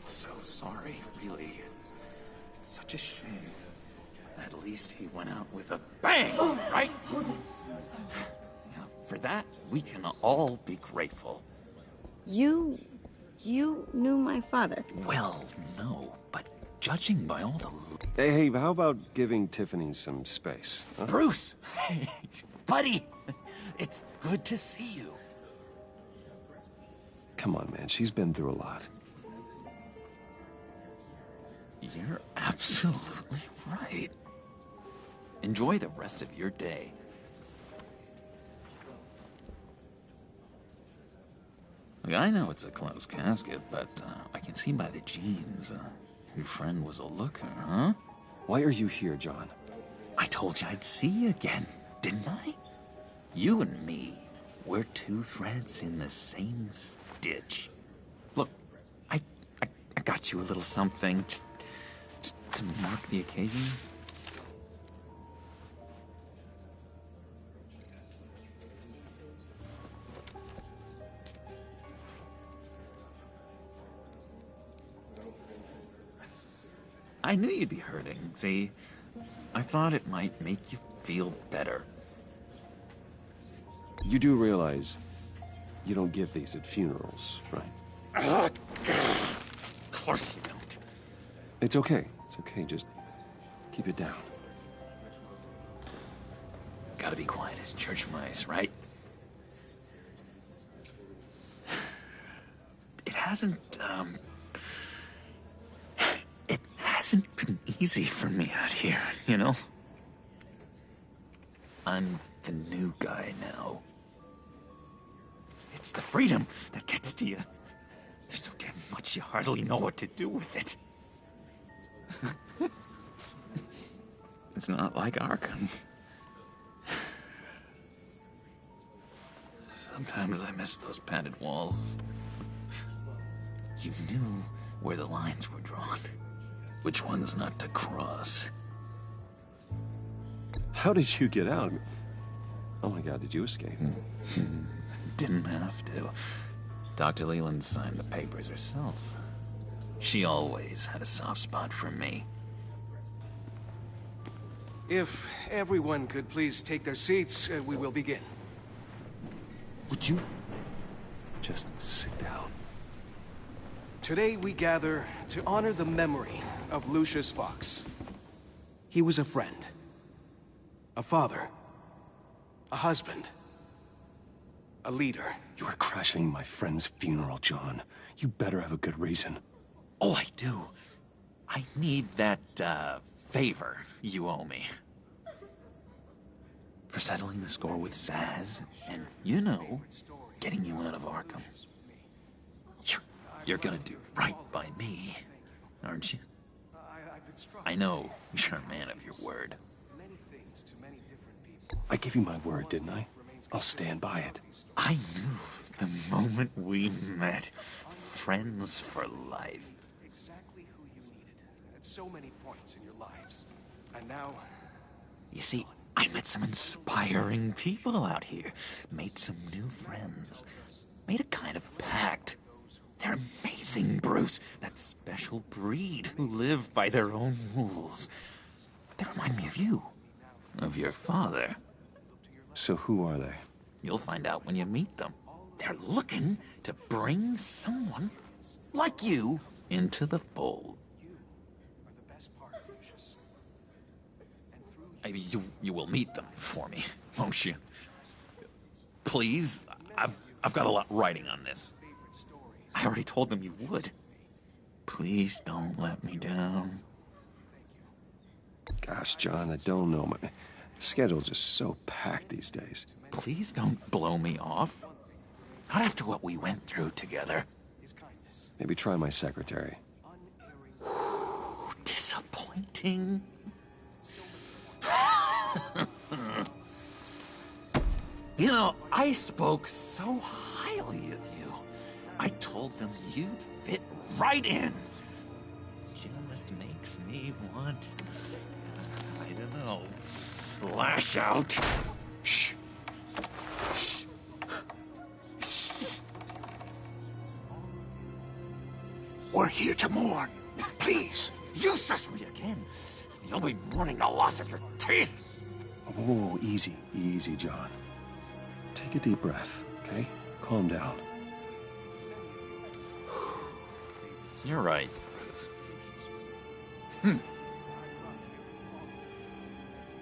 So sorry, really. It's such a shame. At least he went out with a bang, right? Now, for that, we can all be grateful. You knew my father. Well, no, but judging by all the... Hey, how about giving Tiffany some space? Huh? Bruce! Hey, buddy! It's good to see you. Come on, man. She's been through a lot. You're absolutely right. Enjoy the rest of your day. Look, I know it's a closed casket, but I can see by the jeans, your friend was a looker, huh? Why are you here, John? I told you I'd see you again, didn't I? You and me, we're two threads in the same stitch. Look, I got you a little something, just to mark the occasion. I knew you'd be hurting, see? I thought it might make you feel better. You do realize you don't give these at funerals, right? Of course you don't. It's okay. It's okay. Just keep it down. Gotta be quiet as church mice, right? It hasn't been easy for me out here, you know? I'm the new guy now. It's the freedom that gets to you. There's so damn much you hardly know what to do with it. It's not like Arkham. Sometimes I miss those padded walls. You knew where the lines were drawn. Which ones not to cross. How did you get out? Oh my God, did you escape? Didn't have to. Dr. Leland signed the papers herself. She always had a soft spot for me. If everyone could please take their seats, we will begin. Would you just sit down? Today we gather to honor the memory of Lucius Fox. He was a friend, a father, a husband, a leader. You are crashing my friend's funeral, John. You better have a good reason. Oh, I do. I need that, favor you owe me. For settling the score with Zaz, and, you know, getting you out of Arkham. You're gonna do right by me, aren't you? I know you're a man of your word. I gave you my word, didn't I? I'll stand by it. I knew the moment we met. Friends for life. Exactly who you needed at so many points in your lives. And now... You see, I met some inspiring people out here. Made some new friends. Made a kind of pact. They're amazing, Bruce. That special breed who live by their own rules. They remind me of you. Of your father. So who are they? You'll find out when you meet them. They're looking to bring someone like you into the fold. You will meet them for me, won't you? Please? I've got a lot riding on this. I already told them you would. Please don't let me down. Gosh, John, I don't know. My schedule's just so packed these days. Please don't blow me off. Not after what we went through together. Maybe try my secretary. Disappointing. You know, I spoke so highly of you. I told them you'd fit right in. Just makes me want... I don't know... lash out. Shh. Shh. Shh. We're here to mourn. Please. You shush me again. You'll be mourning the loss of your teeth. Whoa, easy. Easy, John. Take a deep breath, okay? Calm down. You're right.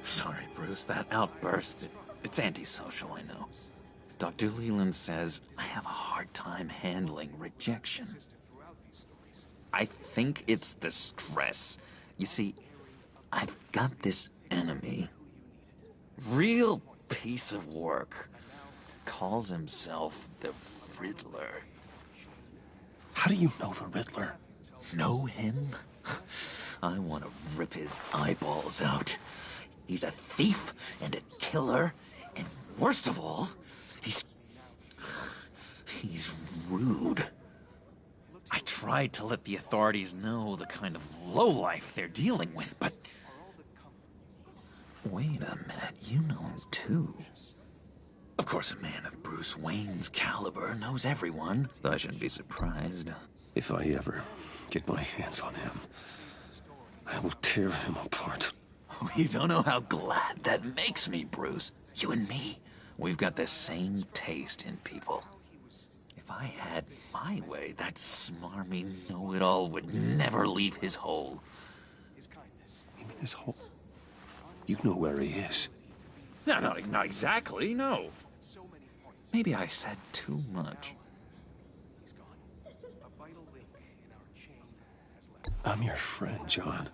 Sorry, Bruce, that outburst, it's antisocial, I know. Dr. Leland says I have a hard time handling rejection. I think it's the stress. You see, I've got this enemy. Real piece of work. Calls himself the Riddler. How do you know the Riddler? Know him? I want to rip his eyeballs out. He's a thief and a killer, and worst of all, he's rude. I tried to let the authorities know the kind of lowlife they're dealing with, but... Wait a minute, you know him too. Of course, a man of Bruce Wayne's caliber knows everyone, so I shouldn't be surprised. If I ever get my hands on him, I will tear him apart. You don't know how glad that makes me, Bruce. You and me, we've got the same taste in people. If I had my way, that smarmy know-it-all would never leave his hole. You mean his hole? You know where he is. No, not exactly, no. Maybe I said too much. I'm your friend, John.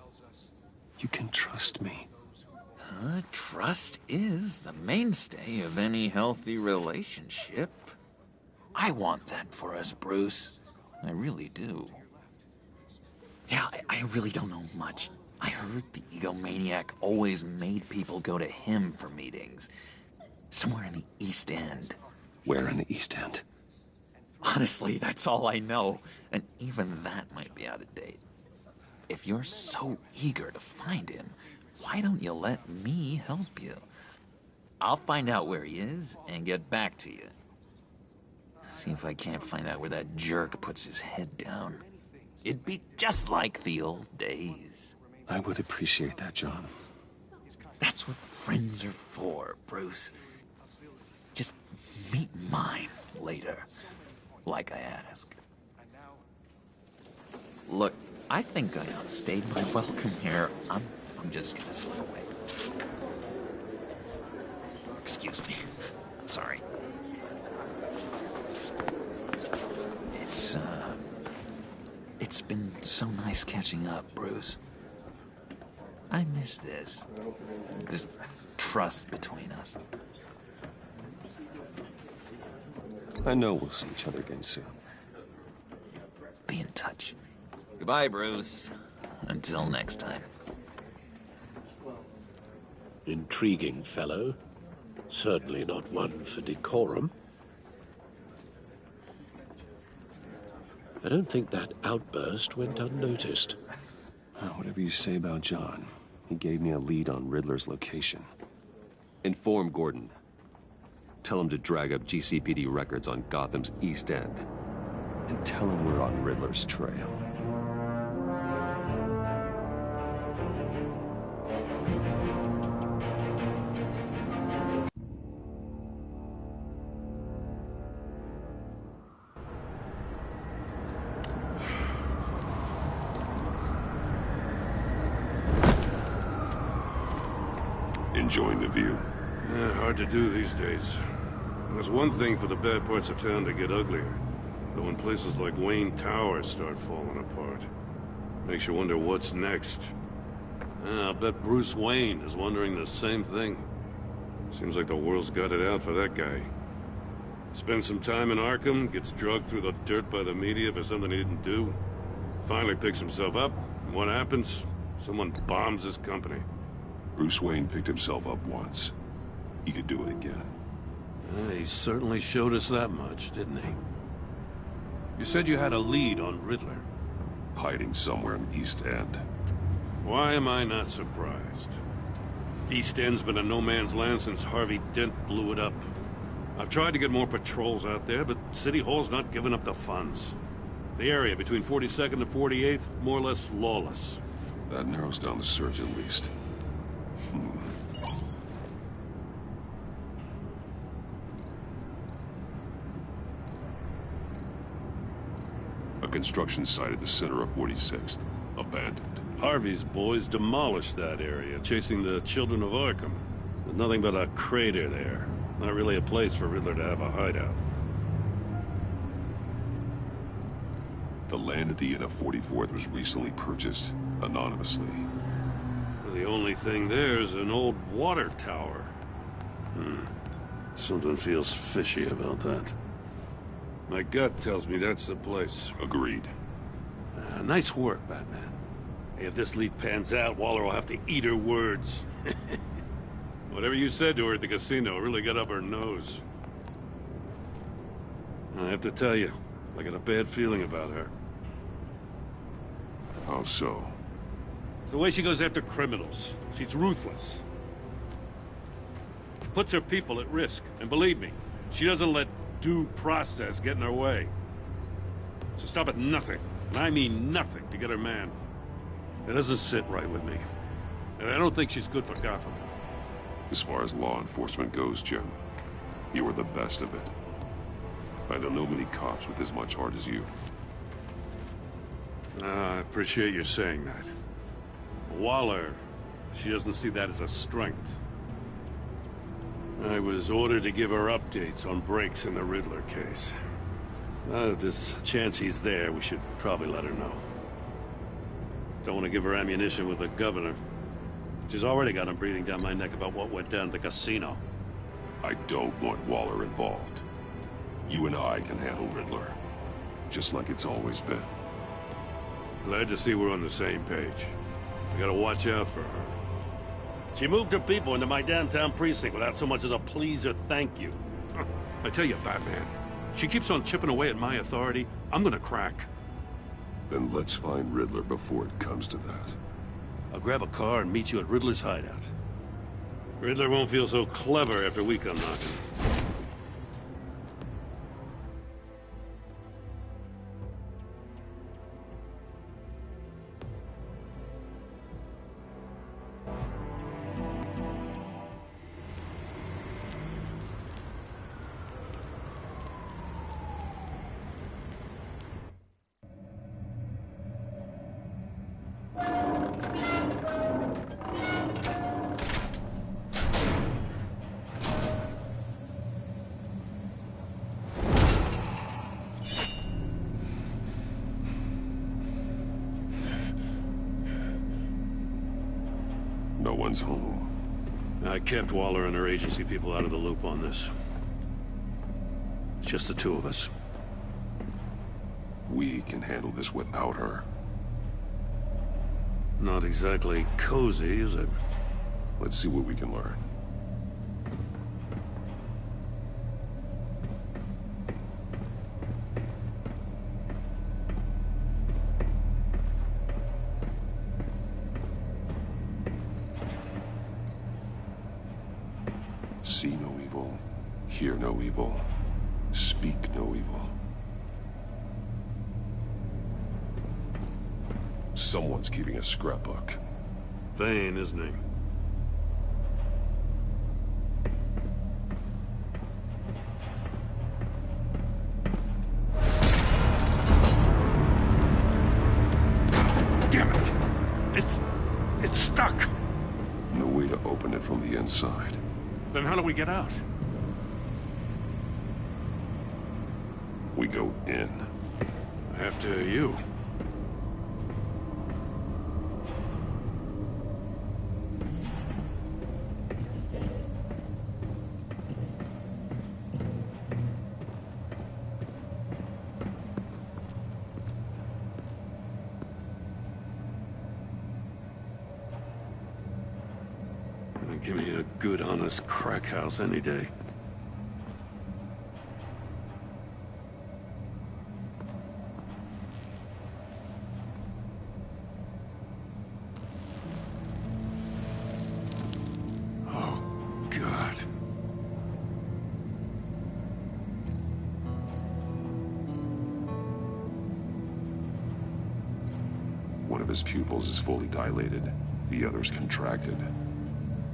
You can trust me. Trust is the mainstay of any healthy relationship. I want that for us, Bruce. I really do. Yeah, I really don't know much. I heard the egomaniac always made people go to him for meetings. Somewhere in the East End. Where in the East End? Honestly, that's all I know. And even that might be out of date. If you're so eager to find him, why don't you let me help you? I'll find out where he is and get back to you. See if I can't find out where that jerk puts his head down. It'd be just like the old days. I would appreciate that, John. That's what friends are for, Bruce. Just meet mine later, like I asked. Look, I think I outstayed my welcome here. I'm just gonna slip away. Excuse me. I'm sorry. It's It's been so nice catching up, Bruce. I miss this. This trust between us. I know we'll see each other again soon. Be in touch. Goodbye, Bruce. Until next time. Intriguing fellow. Certainly not one for decorum. I don't think that outburst went unnoticed. Whatever you say about John, he gave me a lead on Riddler's location. Inform Gordon. Tell him to drag up GCPD records on Gotham's East End. And tell him we're on Riddler's trail. Enjoying the view? Hard to do these days. There's one thing for the bad parts of town to get uglier. But when places like Wayne Tower start falling apart, makes you wonder what's next. I'll bet Bruce Wayne is wondering the same thing. Seems like the world's got it out for that guy. Spends some time in Arkham, gets drugged through the dirt by the media for something he didn't do. Finally picks himself up, and what happens? Someone bombs his company. Bruce Wayne picked himself up once. He could do it again. He certainly showed us that much, didn't he? You said you had a lead on Riddler. Hiding somewhere in the East End. Why am I not surprised? East End's been a no-man's land since Harvey Dent blew it up. I've tried to get more patrols out there, but City Hall's not giving up the funds. The area between 42nd and 48th, more or less lawless. That narrows down the search at least. A construction site at the center of 46th. Abandoned. Harvey's boys demolished that area, chasing the children of Arkham. There's nothing but a crater there. Not really a place for Riddler to have a hideout. The land at the end of 44th was recently purchased, anonymously. The only thing there is an old water tower. Something feels fishy about that. My gut tells me that's the place. Agreed. Nice work, Batman. If this lead pans out, Waller will have to eat her words. Whatever you said to her at the casino really got up her nose. I have to tell you, I got a bad feeling about her. How so? It's the way she goes after criminals. She's ruthless. Puts her people at risk. And believe me, she doesn't let due process get in her way. She'll stop at nothing, and I mean nothing, to get her man. It doesn't sit right with me. And I don't think she's good for Gotham. As far as law enforcement goes, Jim, you are the best of it. I don't know many cops with as much heart as you. I appreciate you saying that. Waller, she doesn't see that as a strength. I was ordered to give her updates on breaks in the Riddler case. If there's a chance he's there, we should probably let her know. Don't want to give her ammunition with the governor. She's already got him breathing down my neck about what went down at the casino. I don't want Waller involved. You and I can handle Riddler, just like it's always been. Glad to see we're on the same page. We gotta watch out for her. She moved her people into my downtown precinct without so much as a please or thank you. I tell you, Batman, she keeps on chipping away at my authority, I'm gonna crack. Then let's find Riddler before it comes to that. I'll grab a car and meet you at Riddler's hideout. Riddler won't feel so clever after we come knocking. one's home. I kept Waller and her agency people out of the loop on this. It's just the two of us. We can handle this without her. Not exactly cozy, is it? Let's see what we can learn. See no evil, hear no evil, speak no evil. Someone's keeping a scrapbook. Thane, isn't he? Damn it! It's stuck! No way to open it from the inside. Then how do we get out? We go in. After you. Give me a good, honest crack house any day. Oh, God. One of his pupils is fully dilated, the other's contracted.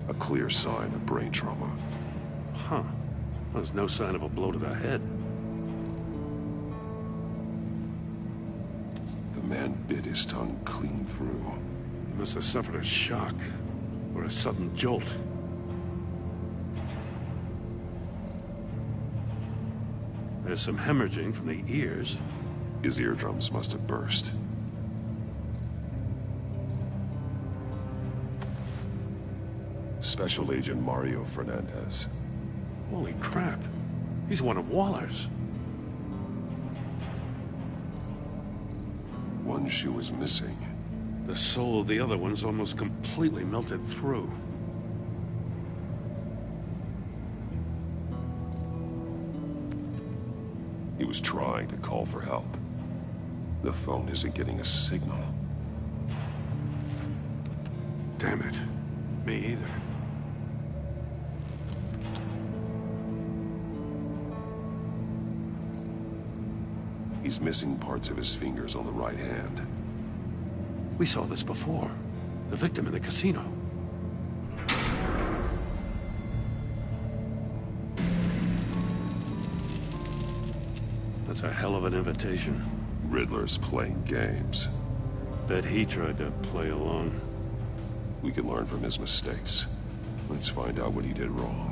A clear sign of brain trauma. Huh. There's no sign of a blow to the head. The man bit his tongue clean through. He must have suffered a shock, or a sudden jolt. There's some hemorrhaging from the ears. His eardrums must have burst. Special Agent Mario Fernandez. Holy crap. He's one of Waller's. One shoe is missing. The sole of the other one's almost completely melted through. He was trying to call for help. The phone isn't getting a signal. Damn it. Me either. He's missing parts of his fingers on the right hand. We saw this before. The victim in the casino. That's a hell of an invitation. Riddler's playing games. Bet he tried to play along. We can learn from his mistakes. Let's find out what he did wrong.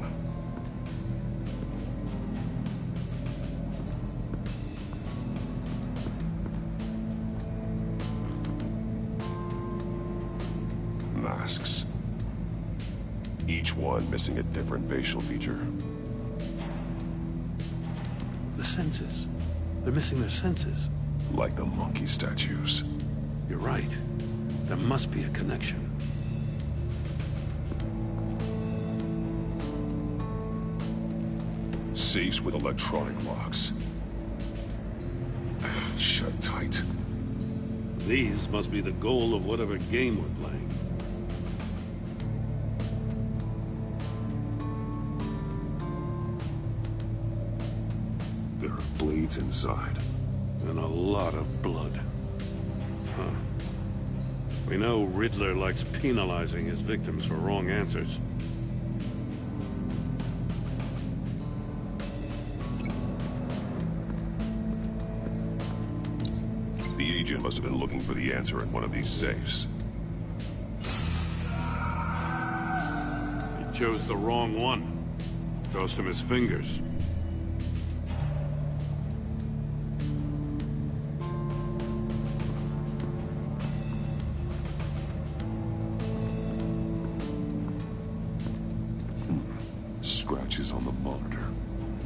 Masks. Each one missing a different facial feature. The senses. They're missing their senses. Like the monkey statues. You're right. There must be a connection. Safes with electronic locks. Shut tight. These must be the goal of whatever game we're playing. There are blades inside. And a lot of blood. Huh. We know Riddler likes penalizing his victims for wrong answers. The agent must have been looking for the answer in one of these safes. He chose the wrong one. Cost him his fingers. switches on the monitor.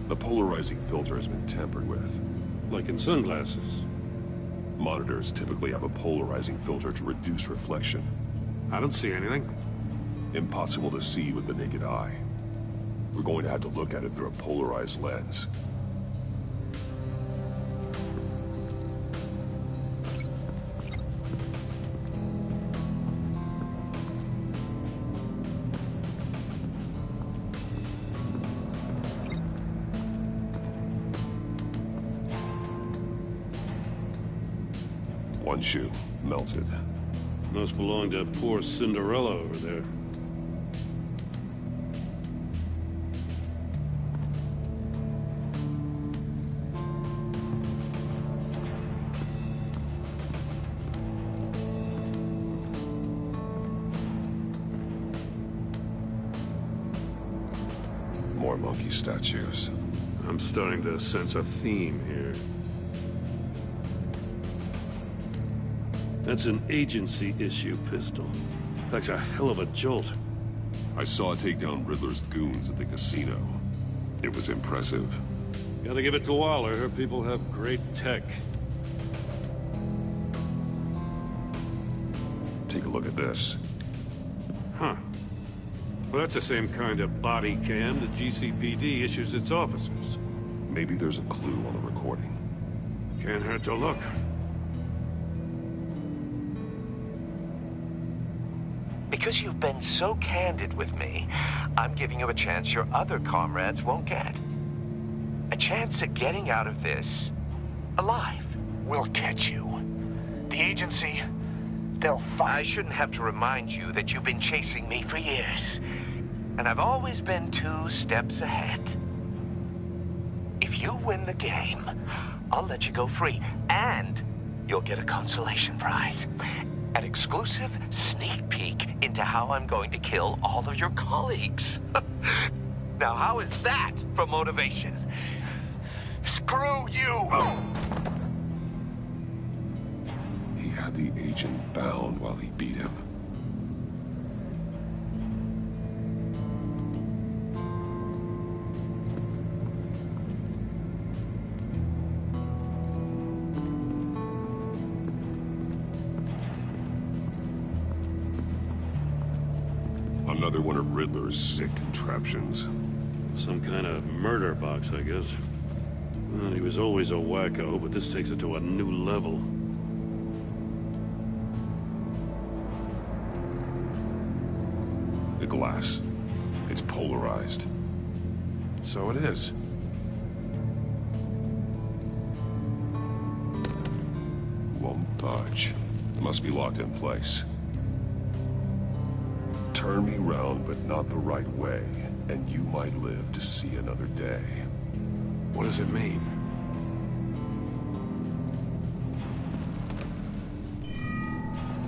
The polarizing filter has been tampered with. Like in sunglasses. Monitors typically have a polarizing filter to reduce reflection. I don't see anything. Impossible to see with the naked eye. We're going to have to look at it through a polarized lens. One shoe, melted. Must belong to poor Cinderella over there. More monkey statues. I'm starting to sense a theme here. That's an agency-issue pistol. That's a hell of a jolt. I saw it take down Riddler's goons at the casino. It was impressive. Gotta give it to Waller. Her people have great tech. Take a look at this. Huh. Well, that's the same kind of body cam the GCPD issues its officers. Maybe there's a clue on the recording. Can't hurt to look. Because you've been so candid with me, I'm giving you a chance your other comrades won't get. A chance at getting out of this alive. We'll catch you. The agency, they'll find... I shouldn't have to remind you that you've been chasing me for years. And I've always been 2 steps ahead. If you win the game, I'll let you go free. And you'll get a consolation prize. An exclusive sneak peek into how I'm going to kill all of your colleagues. Now, how is that for motivation? Screw you! He had the agent bound while he beat him. Another one of Riddler's sick contraptions. Some kind of murder box, I guess. Well, he was always a wacko, but this takes it to a new level. The glass. It's polarized. So it is. Won't budge. Must be locked in place. Turn me round, but not the right way, and you might live to see another day. What does it mean?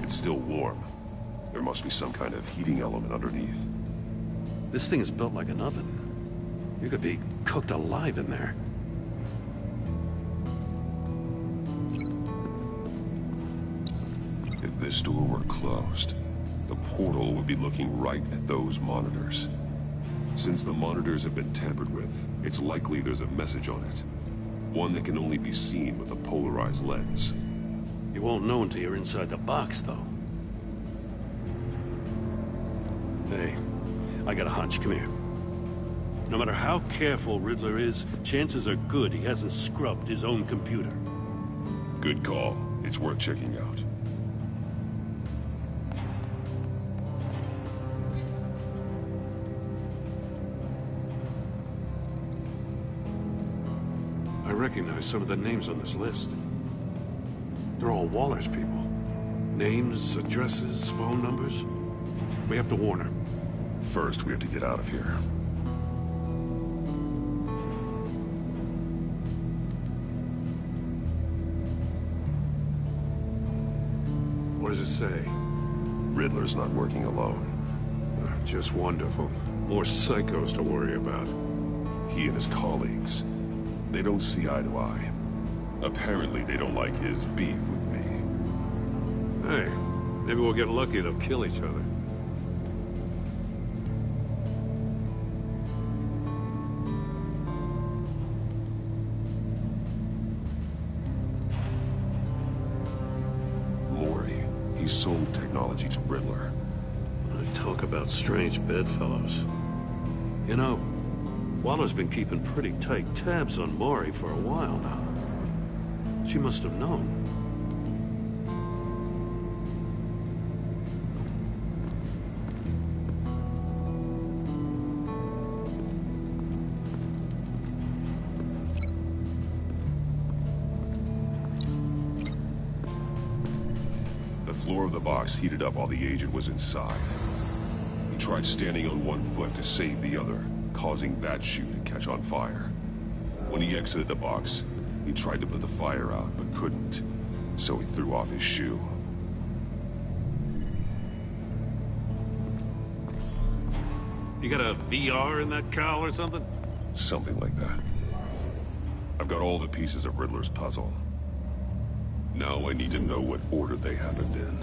It's still warm. There must be some kind of heating element underneath. This thing is built like an oven. You could be cooked alive in there. If this door were closed, the portal would be looking right at those monitors. Since the monitors have been tampered with, it's likely there's a message on it. One that can only be seen with a polarized lens. You won't know until you're inside the box, though. Hey, I got a hunch. Come here. No matter how careful Riddler is, chances are good he hasn't scrubbed his own computer. Good call. It's worth checking out. I recognize some of the names on this list. They're all Waller's people. Names, addresses, phone numbers. We have to warn her. First, we have to get out of here. What does it say? Riddler's not working alone. Just wonderful. More psychos to worry about. He and his colleagues. They don't see eye to eye. Apparently, they don't like his beef with me. Hey, maybe we'll get lucky to kill each other. sold technology to Riddler. Talk about strange bedfellows. You know, Waller's been keeping pretty tight tabs on Maury for a while now. She must have known. The floor of the box heated up while the agent was inside. He tried standing on one foot to save the other, causing that shoe to catch on fire. When he exited the box, he tried to put the fire out, but couldn't, so he threw off his shoe. You got a VR in that cowl or something? Something like that. I've got all the pieces of Riddler's puzzle. Now I need to know what order they happened in.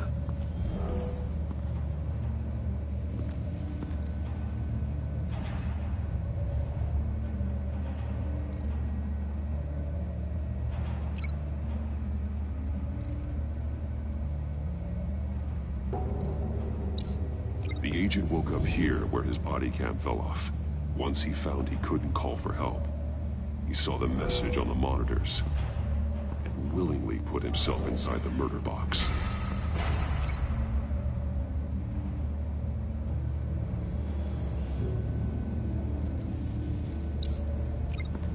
The agent woke up here where his body cam fell off. Once he found he couldn't call for help, he saw the message on the monitors and willingly put himself inside the murder box.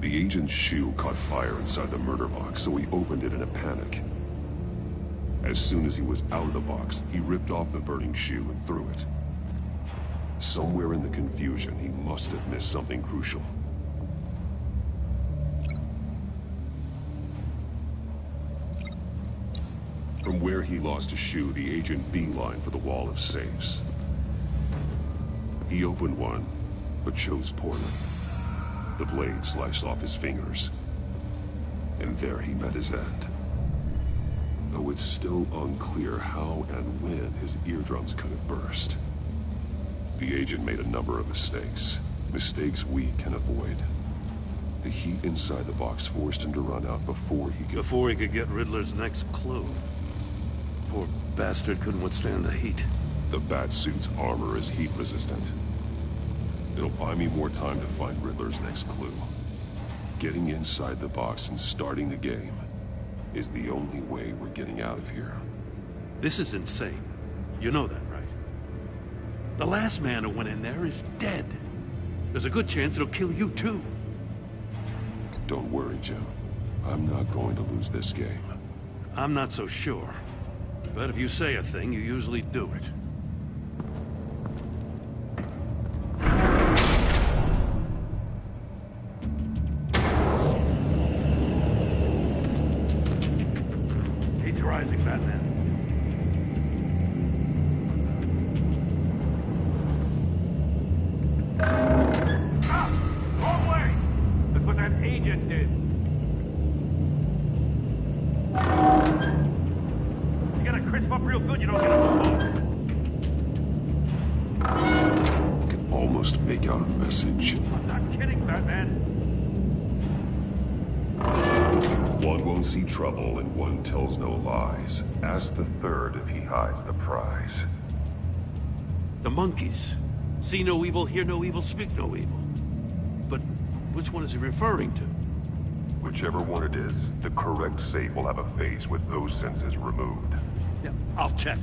The agent's shoe caught fire inside the murder box, so he opened it in a panic. As soon as he was out of the box, he ripped off the burning shoe and threw it. Somewhere in the confusion, he must have missed something crucial. From where he lost a shoe, the agent beelined for the wall of safes. He opened one, but chose poorly. The blade sliced off his fingers. And there he met his end. Though it's still unclear how and when his eardrums could have burst. The agent made a number of mistakes. Mistakes we can avoid. The heat inside the box forced him to run out before he could get Riddler's next clue. Poor bastard couldn't withstand the heat. The Batsuit's armor is heat resistant. It'll buy me more time to find Riddler's next clue. Getting inside the box and starting the game is the only way we're getting out of here. This is insane. You know that, right? The last man who went in there is dead. There's a good chance it'll kill you too. Don't worry, Jim. I'm not going to lose this game. I'm not so sure. But if you say a thing, you usually do it. He's rising, Batman. Wrong way! That's what that agent did. You gotta crisp up real good, you don't get a I can almost make out a message. I'm not kidding, Batman. One won't see trouble and one tells no lies. Ask the third if he hides the prize. The monkeys. See no evil, hear no evil, speak no evil. But which one is he referring to? Whichever one it is, the correct safe will have a face with those senses removed. Yeah, I'll check.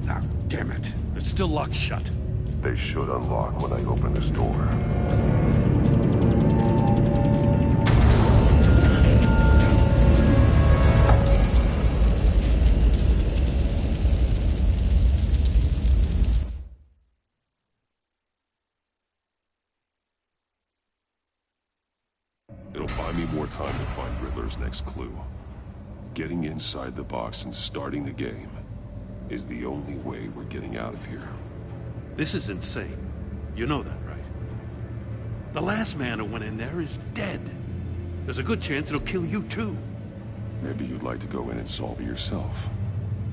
Ah, damn it. It's still locked shut. They should unlock when I open this door. It'll buy me more time to find Riddler's next clue. Getting inside the box and starting the game is the only way we're getting out of here. This is insane. You know that, right? The last man who went in there is dead. There's a good chance it'll kill you too. Maybe you'd like to go in and solve it yourself.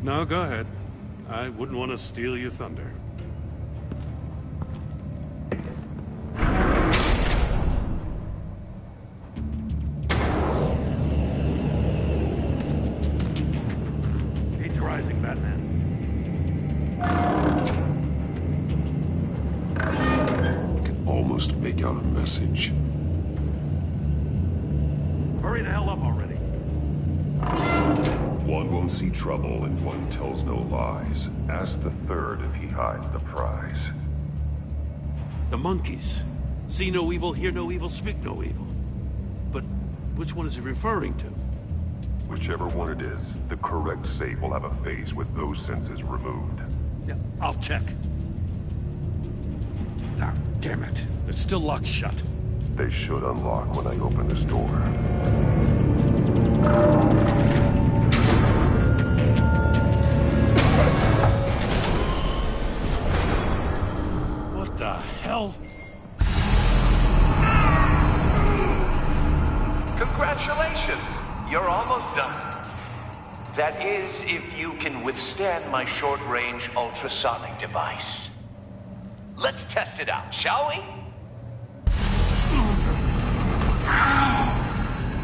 No, go ahead. I wouldn't want to steal your thunder. enterprising, Batman. I can almost make out a message. Hurry the hell up already. One won't see trouble and one tells no lies. Ask the third if he hides the prize. The monkeys. See no evil, hear no evil, speak no evil. But which one is he referring to? Whichever one it is, the correct safe will have a face with those senses removed. Yeah, I'll check. Ah, damn it. They're still locked shut. They should unlock when I open this door. What the hell? Congratulations! You're almost done. That is, if you can withstand my short-range ultrasonic device. Let's test it out, shall we?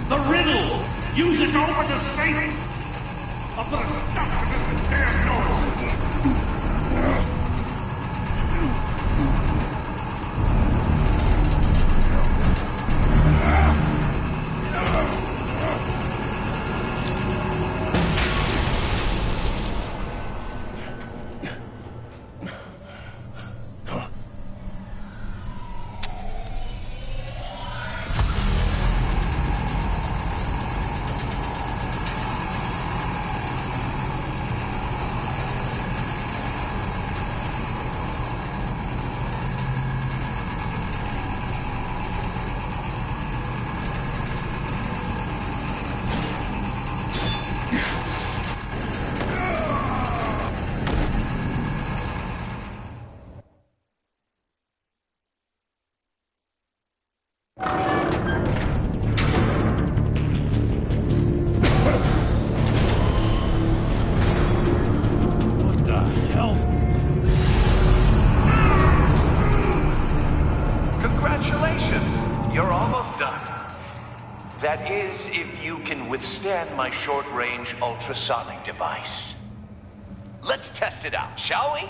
The riddle! Use it to open the safe! I'll put a stop to this damn noise! That is, if you can withstand my short-range ultrasonic device. Let's test it out, shall we?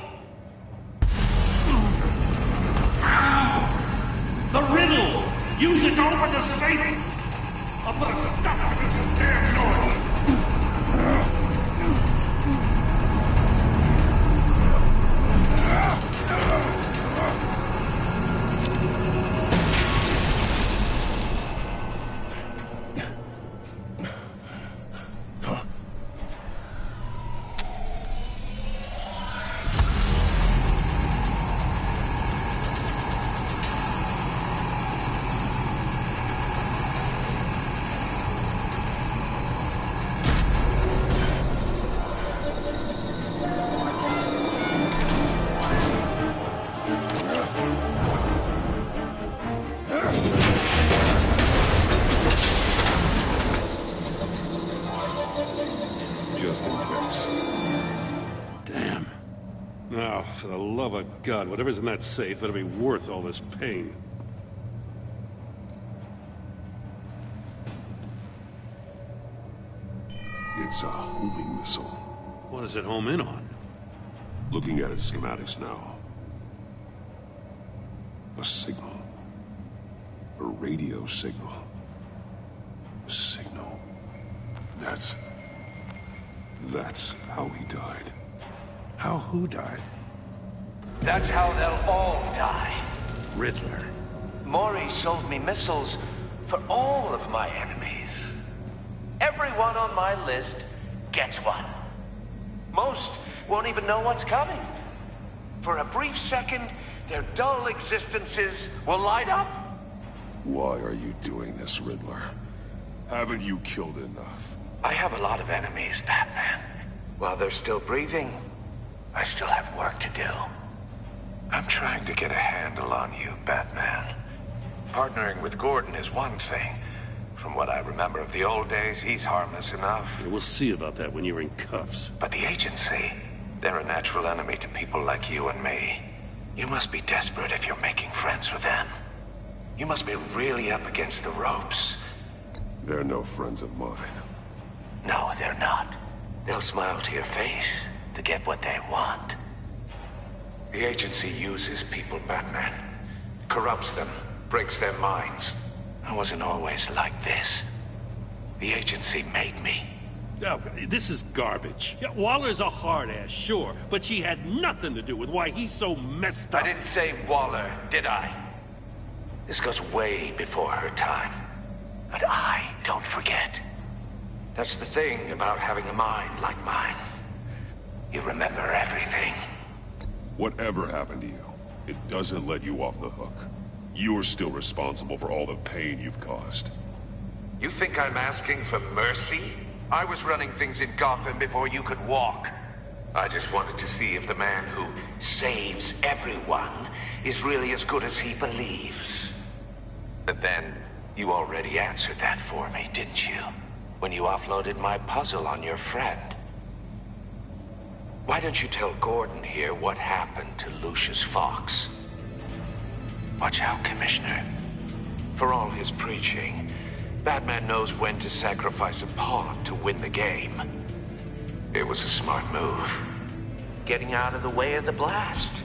The riddle! Use it to open the safe! I'll put a stop to this damn noise! Just in case. Damn. Now, for the love of God, whatever's in that safe better be worth all this pain. It's a homing missile. What does it home in on? Looking at its schematics now. A signal. A radio signal. A signal. That's how he died. How who died? That's how they'll all die. Riddler. Maury sold me missiles for all of my enemies. Everyone on my list gets one. Most won't even know what's coming. For a brief second, their dull existences will light up. Why are you doing this, Riddler? Haven't you killed enough? I have a lot of enemies, Batman. While they're still breathing, I still have work to do. I'm trying to get a handle on you, Batman. Partnering with Gordon is one thing. From what I remember of the old days, he's harmless enough. Yeah, we'll see about that when you're in cuffs. But the agency, they're a natural enemy to people like you and me. You must be desperate if you're making friends with them. You must be really up against the ropes. They're no friends of mine. No, they're not. They'll smile to your face to get what they want. The agency uses people, Batman. Corrupts them, breaks their minds. I wasn't always like this. The agency made me. Oh, this is garbage. Yeah, Waller's a hard-ass, sure, but she had nothing to do with why he's so messed up. I didn't say Waller, did I? This goes way before her time. But I don't forget. That's the thing about having a mind like mine. You remember everything. Whatever happened to you, it doesn't let you off the hook. You're still responsible for all the pain you've caused. You think I'm asking for mercy? I was running things in Gotham before you could walk. I just wanted to see if the man who saves everyone is really as good as he believes. But then, you already answered that for me, didn't you? When you offloaded my puzzle on your friend. Why don't you tell Gordon here what happened to Lucius Fox? Watch out, Commissioner. For all his preaching, Batman knows when to sacrifice a pawn to win the game. It was a smart move. Getting out of the way of the blast.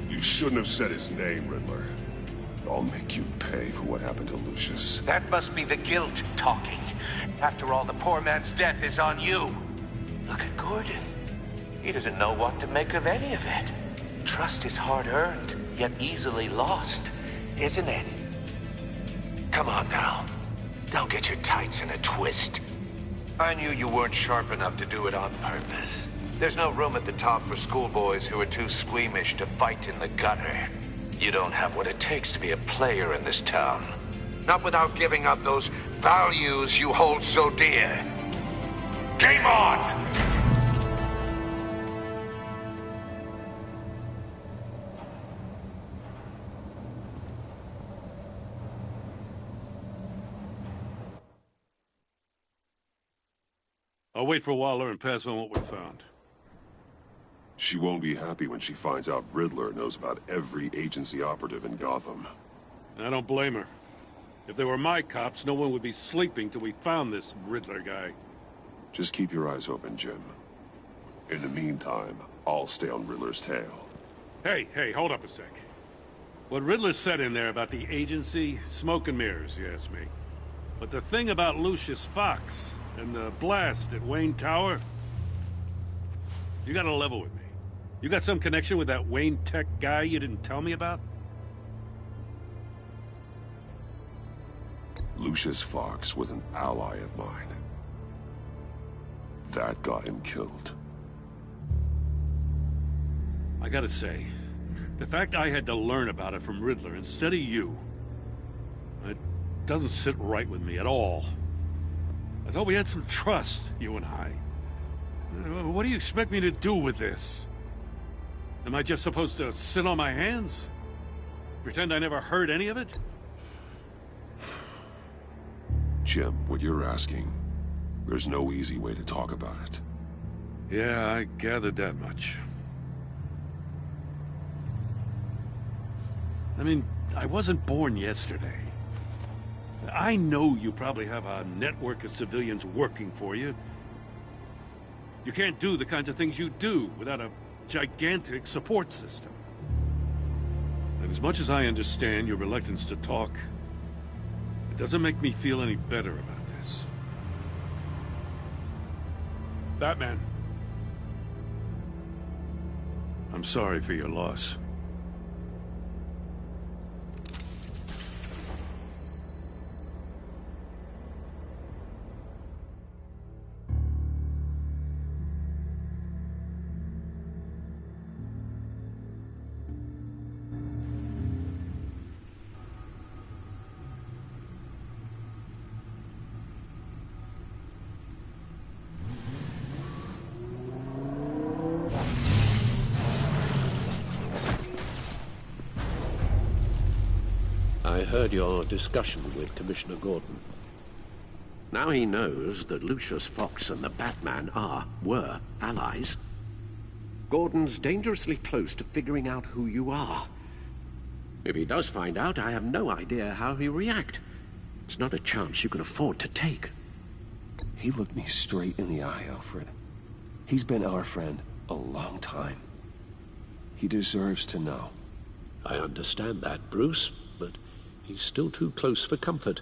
You shouldn't have said his name, Riddler. I'll make you pay for what happened to Lucius. That must be the guilt talking. After all, the poor man's death is on you. Look at Gordon. He doesn't know what to make of any of it. Trust is hard-earned, yet easily lost, isn't it? Come on now. Don't get your tights in a twist. I knew you weren't sharp enough to do it on purpose. There's no room at the top for schoolboys who are too squeamish to fight in the gutter. You don't have what it takes to be a player in this town. Not without giving up those values you hold so dear. Game on! I'll wait for Waller and pass on what we found. She won't be happy when she finds out Riddler knows about every agency operative in Gotham. I don't blame her. If they were my cops, no one would be sleeping till we found this Riddler guy. Just keep your eyes open, Jim. In the meantime, I'll stay on Riddler's tail. Hey, hold up a sec. What Riddler said in there about the agency, smoke and mirrors, you ask me. But the thing about Lucius Fox and the blast at Wayne Tower, you gotta level with me. You got some connection with that Wayne Tech guy you didn't tell me about? Lucius Fox was an ally of mine. That got him killed. I gotta say, the fact I had to learn about it from Riddler instead of you, it doesn't sit right with me at all. I thought we had some trust, you and I. What do you expect me to do with this? Am I just supposed to sit on my hands? Pretend I never heard any of it? Jim, what you're asking, there's no easy way to talk about it. Yeah, I gathered that much. I mean, I wasn't born yesterday. I know you probably have a network of civilians working for you. You can't do the kinds of things you do without a gigantic support system. And as much as I understand your reluctance to talk, it doesn't make me feel any better about this. Batman. I'm sorry for your loss. I heard your discussion with Commissioner Gordon. Now he knows that Lucius Fox and the Batman were allies. Gordon's dangerously close to figuring out who you are. If he does find out, I have no idea how he'll react. It's not a chance you can afford to take. He looked me straight in the eye, Alfred. He's been our friend a long time. He deserves to know. I understand that, Bruce, but he's still too close for comfort.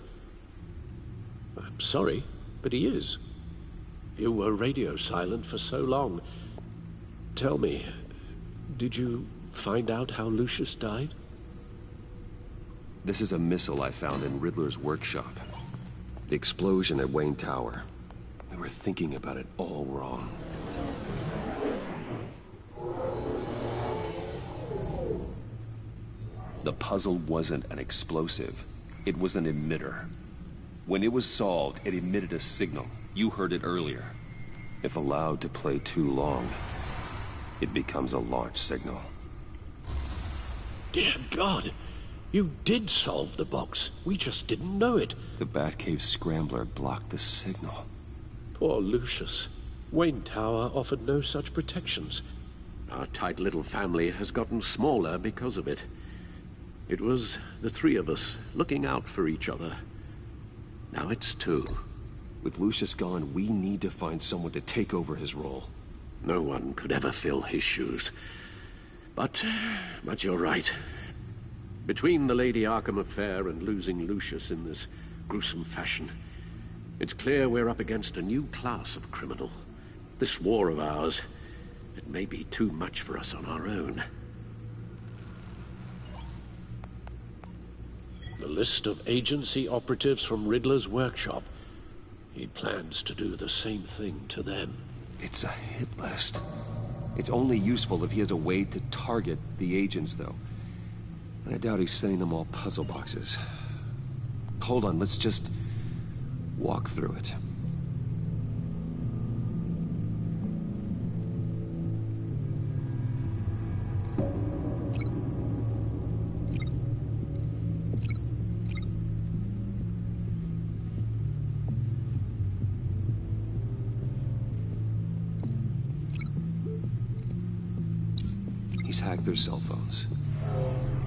I'm sorry, but he is. You were radio silent for so long. Tell me, did you find out how Lucius died? This is a missile I found in Riddler's workshop. The explosion at Wayne Tower. We were thinking about it all wrong. The puzzle wasn't an explosive. It was an emitter. When it was solved, it emitted a signal. You heard it earlier. If allowed to play too long, it becomes a launch signal. Dear God! You did solve the box. We just didn't know it. The Batcave scrambler blocked the signal. Poor Lucius. Wayne Tower offered no such protections. Our tight little family has gotten smaller because of it. It was the three of us looking out for each other. Now it's two. With Lucius gone, we need to find someone to take over his role. No one could ever fill his shoes. But you're right. Between the Lady Arkham affair and losing Lucius in this gruesome fashion, it's clear we're up against a new class of criminal. This war of ours, it may be too much for us on our own. The list of agency operatives from Riddler's workshop. He plans to do the same thing to them. It's a hit list. It's only useful if he has a way to target the agents, though. And I doubt he's sending them all puzzle boxes. Hold on, let's just walk through it. He's hacked their cell phones.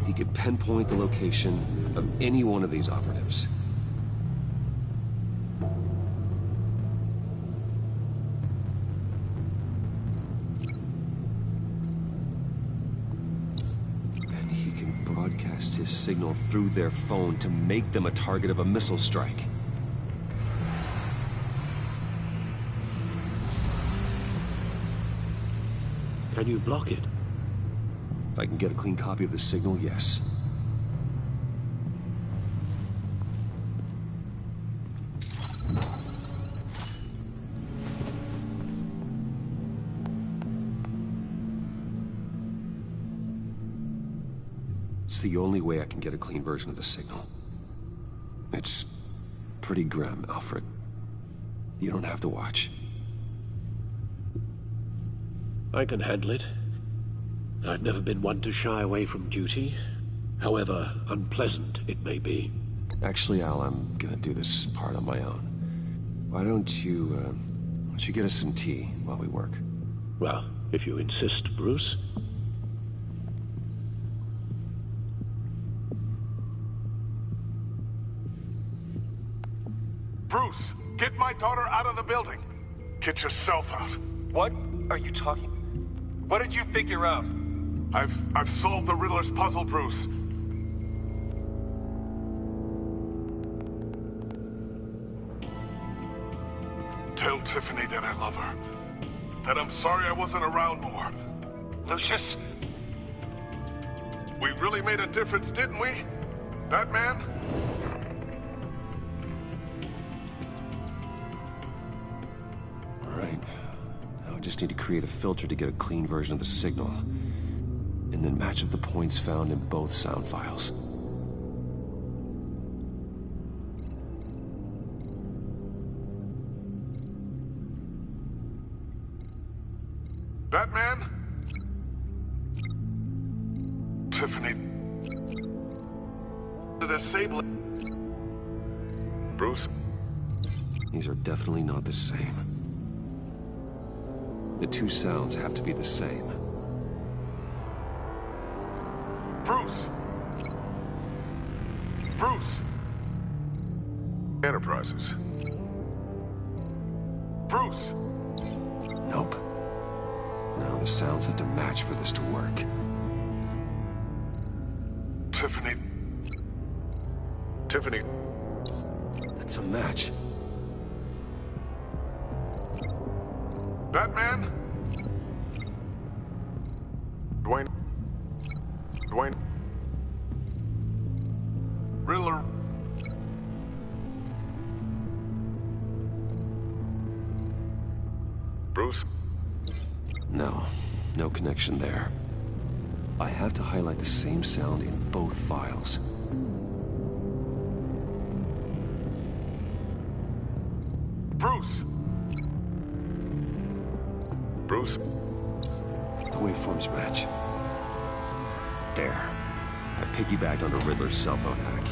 He could pinpoint the location of any one of these operatives. And he can broadcast his signal through their phone to make them a target of a missile strike. Can you block it? If I can get a clean copy of the signal, yes. It's the only way I can get a clean version of the signal. It's pretty grim, Alfred. You don't have to watch. I can handle it. I've never been one to shy away from duty, however unpleasant it may be. Actually, Al, I'm gonna do this part on my own. Why don't you get us some tea while we work? Well, if you insist, Bruce. Bruce, get my daughter out of the building. Get yourself out. What are you talking? What did you figure out? I've solved the Riddler's puzzle, Bruce. Tell Tiffany that I love her. That I'm sorry I wasn't around more. Lucius? We really made a difference, didn't we? Batman? All right. Now I just need to create a filter to get a clean version of the signal. And then match up the points found in both sound files. Batman? Tiffany. The disable. Bruce? These are definitely not the same. The two sounds have to be the same. Bruce! Bruce! Enterprises. Bruce! Nope. The sounds have to match for this to work. Tiffany. Tiffany. That's a match. Batman? Dwayne. Riddler. Bruce? No connection there. I have to highlight the same sound in both files. Bruce! Bruce? The waveforms match. There. I've piggybacked onto Riddler's cell phone hack.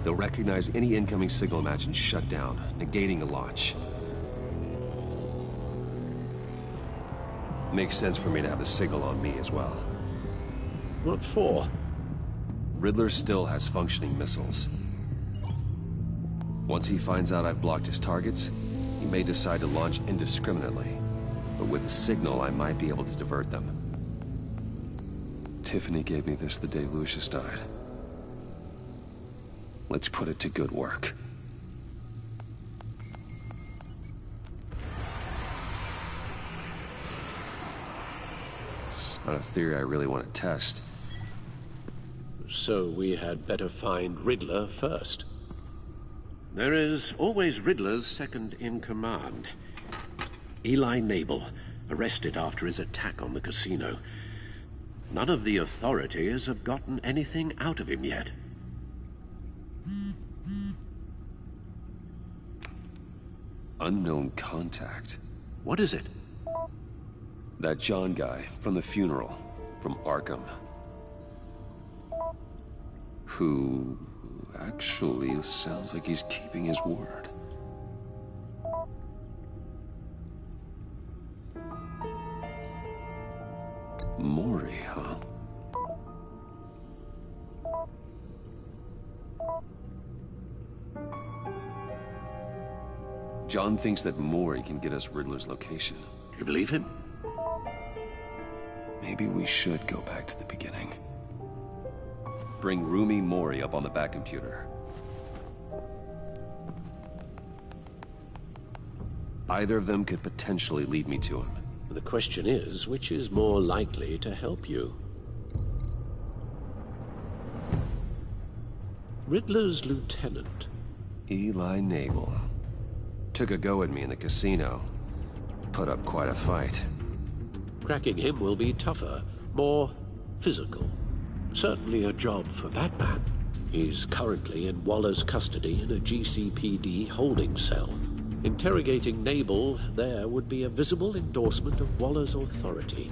They'll recognize any incoming signal match and shut down, negating a launch. Makes sense for me to have the signal on me as well. What for? Riddler still has functioning missiles. Once he finds out I've blocked his targets, he may decide to launch indiscriminately. But with the signal, I might be able to divert them. Tiffany gave me this the day Lucius died. Let's put it to good work. It's not a theory I really want to test. So we had better find Riddler first. There is always Riddler's second-in-command. Eli Nabel, arrested after his attack on the casino. None of the authorities have gotten anything out of him yet. Unknown contact. What is it? That John guy from the funeral, from Arkham. Who actually sounds like he's keeping his word. Mori, huh? John thinks that Mori can get us Riddler's location. Do you believe him? Maybe we should go back to the beginning. Bring Rumi Mori up on the back computer. Either of them could potentially lead me to him. The question is, which is more likely to help you? Riddler's lieutenant. Eli Nabel. Took a go at me in the casino. Put up quite a fight. Cracking him will be tougher, more physical. Certainly a job for Batman. He's currently in Waller's custody in a GCPD holding cell. Interrogating Nabel there would be a visible endorsement of Waller's authority.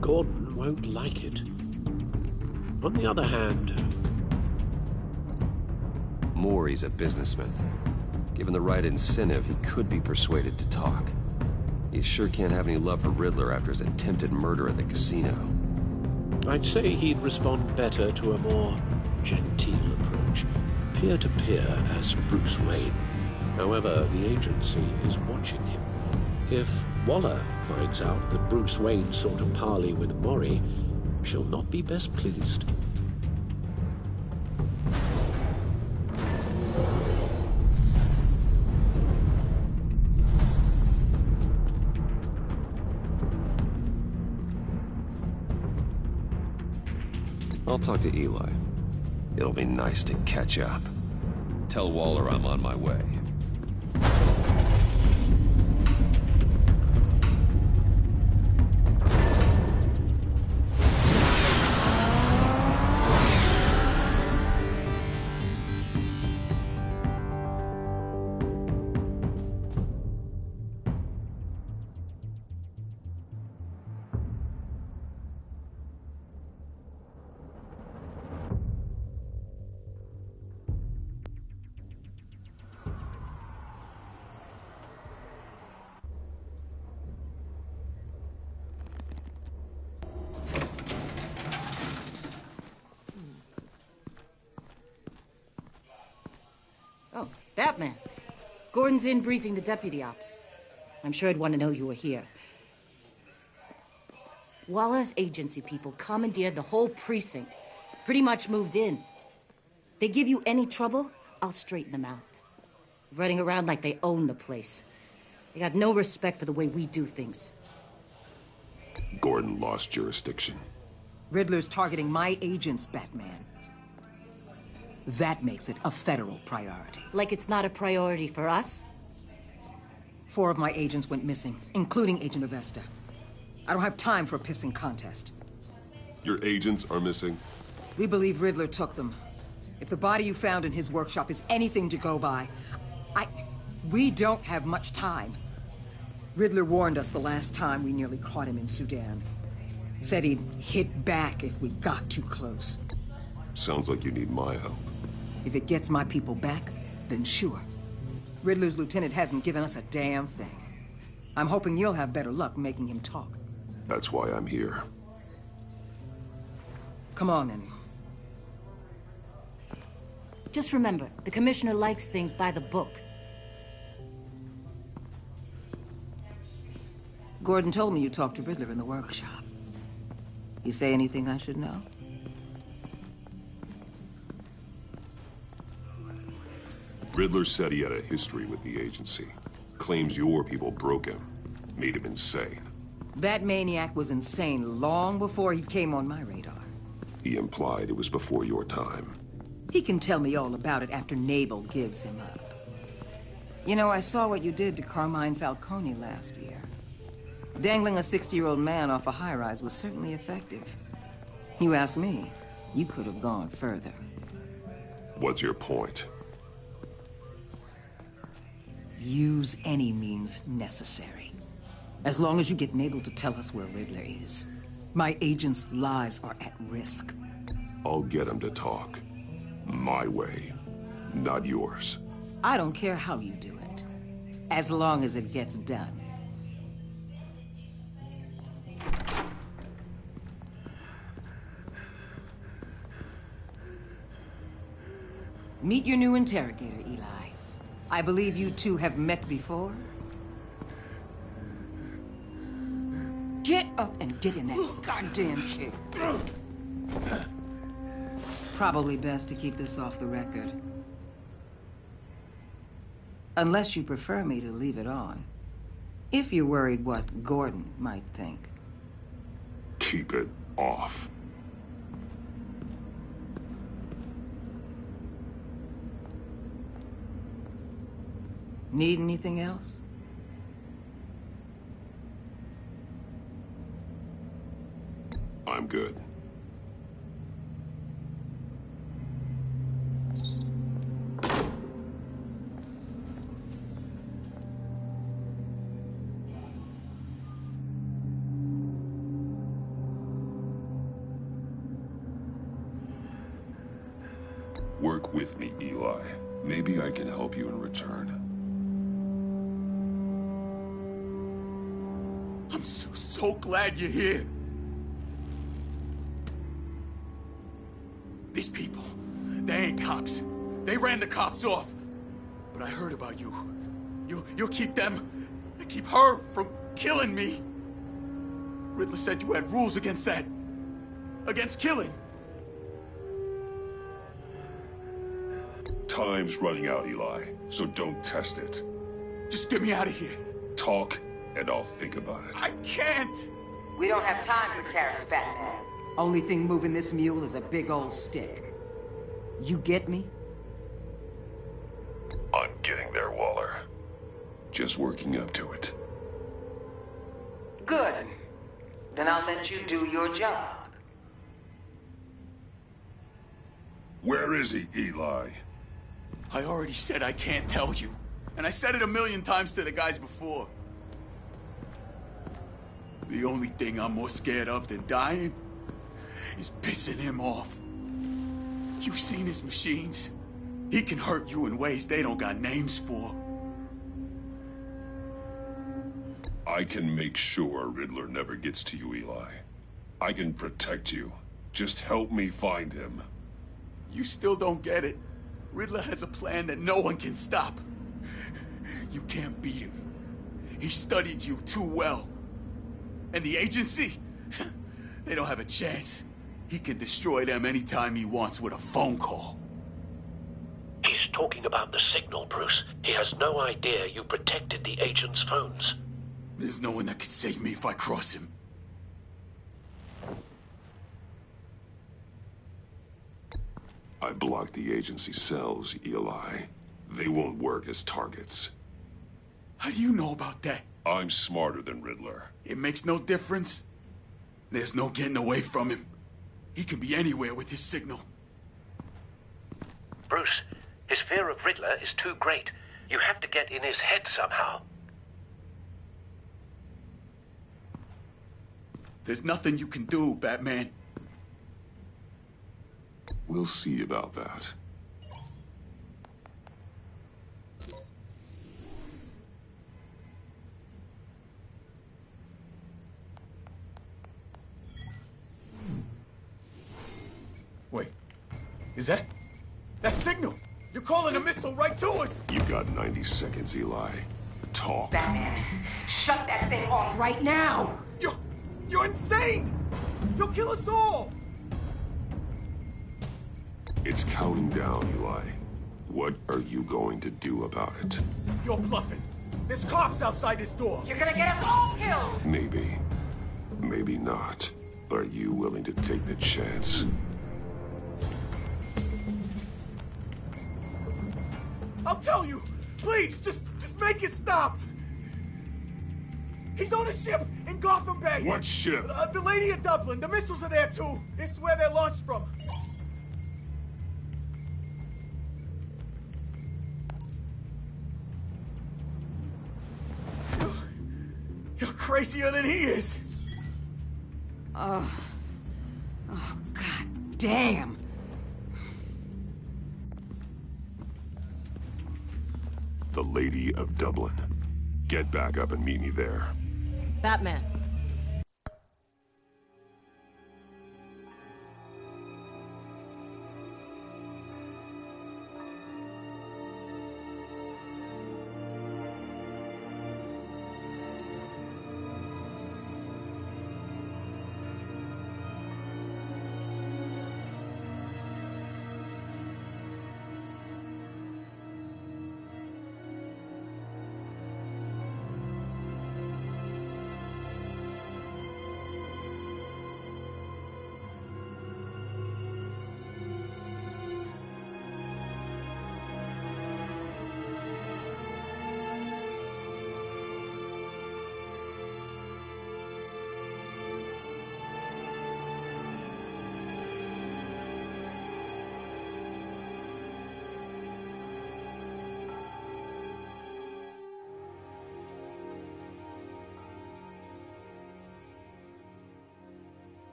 Gordon won't like it. On the other hand... Mori's a businessman. Given the right incentive, he could be persuaded to talk. He sure can't have any love for Riddler after his attempted murder at the casino. I'd say he'd respond better to a more genteel approach. Peer-to-peer as Bruce Wayne. However, the agency is watching him. If Waller finds out that Bruce Wayne sought a parley with Mori, she'll not be best pleased. I'll talk to Eli. It'll be nice to catch up. Tell Waller I'm on my way. Oh, Batman. Gordon's in briefing the deputy ops. I'm sure I'd want to know you were here. Waller's agency people commandeered the whole precinct. Pretty much moved in. They give you any trouble, I'll straighten them out. Running around like they own the place. They got no respect for the way we do things. Gordon lost jurisdiction. Riddler's targeting my agents, Batman. That makes it a federal priority. Like it's not a priority for us? 4 of my agents went missing, including Agent Avesta. I don't have time for a pissing contest. Your agents are missing? We believe Riddler took them. If the body you found in his workshop is anything to go by, we don't have much time. Riddler warned us the last time we nearly caught him in Sudan. Said he'd hit back if we got too close. Sounds like you need my help. If it gets my people back, then sure. Riddler's lieutenant hasn't given us a damn thing. I'm hoping you'll have better luck making him talk. That's why I'm here. Come on, then. Just remember, the Commissioner likes things by the book. Gordon told me you talked to Riddler in the workshop. You say anything I should know? Riddler said he had a history with the agency. Claims your people broke him. Made him insane. That maniac was insane long before he came on my radar. He implied it was before your time. He can tell me all about it after Nabel gives him up. You know, I saw what you did to Carmine Falcone last year. Dangling a 60-year-old man off a high-rise was certainly effective. You ask me, you could have gone further. What's your point? Use any means necessary. As long as you get Nabel to tell us where Riddler is. My agents' lives are at risk. I'll get him to talk. My way, not yours. I don't care how you do it, as long as it gets done. Meet your new interrogator, Eli. I believe you two have met before. Get up and get in that goddamn chair. Probably best to keep this off the record. Unless you prefer me to leave it on. If you're worried what Gordon might think. Keep it off. Need anything else? I'm good. Work with me, Eli. Maybe I can help you in return. I'm so glad you're here. These people, they ain't cops. They ran the cops off. But I heard about you. You'll keep them, keep her from killing me. Riddler said you had rules against that. Against killing. Time's running out, Eli, so don't test it. Just get me out of here. Talk, and I'll think about it. I can't! We don't have time for carrots, Batman. Only thing moving this mule is a big old stick. You get me? I'm getting there, Waller. Just working up to it. Good. Then I'll let you do your job. Where is he, Eli? I already said I can't tell you. And I said it 1,000,000 times to the guys before. The only thing I'm more scared of than dying is pissing him off. You've seen his machines. He can hurt you in ways they don't got names for. I can make sure Riddler never gets to you, Eli. I can protect you. Just help me find him. You still don't get it. Riddler has a plan that no one can stop. You can't beat him. He studied you too well. And the agency? They don't have a chance. He can destroy them anytime he wants with a phone call. He's talking about the signal, Bruce. He has no idea you protected the agent's phones. There's no one that can save me if I cross him. I blocked the agency cells, Eli. They won't work as targets. How do you know about that? I'm smarter than Riddler. It makes no difference. There's no getting away from him. He can be anywhere with his signal. Bruce, his fear of Riddler is too great. You have to get in his head somehow. There's nothing you can do, Batman. We'll see about that. Wait, is that signal? You're calling a missile right to us! You've got 90 seconds, Eli. Talk. Batman, shut that thing off right now! You're insane! You'll kill us all! It's counting down, Eli. What are you going to do about it? You're bluffing. There's cops outside this door. You're gonna get us all killed! Maybe. Maybe not. Are you willing to take the chance? I'll tell you! Please, just make it stop! He's on a ship in Gotham Bay! What ship? The Lady of Dublin. The missiles are there, too. This is where they're launched from. You're crazier than he is! Oh, God damn! The Lady of Dublin. Get back up and meet me there. Batman.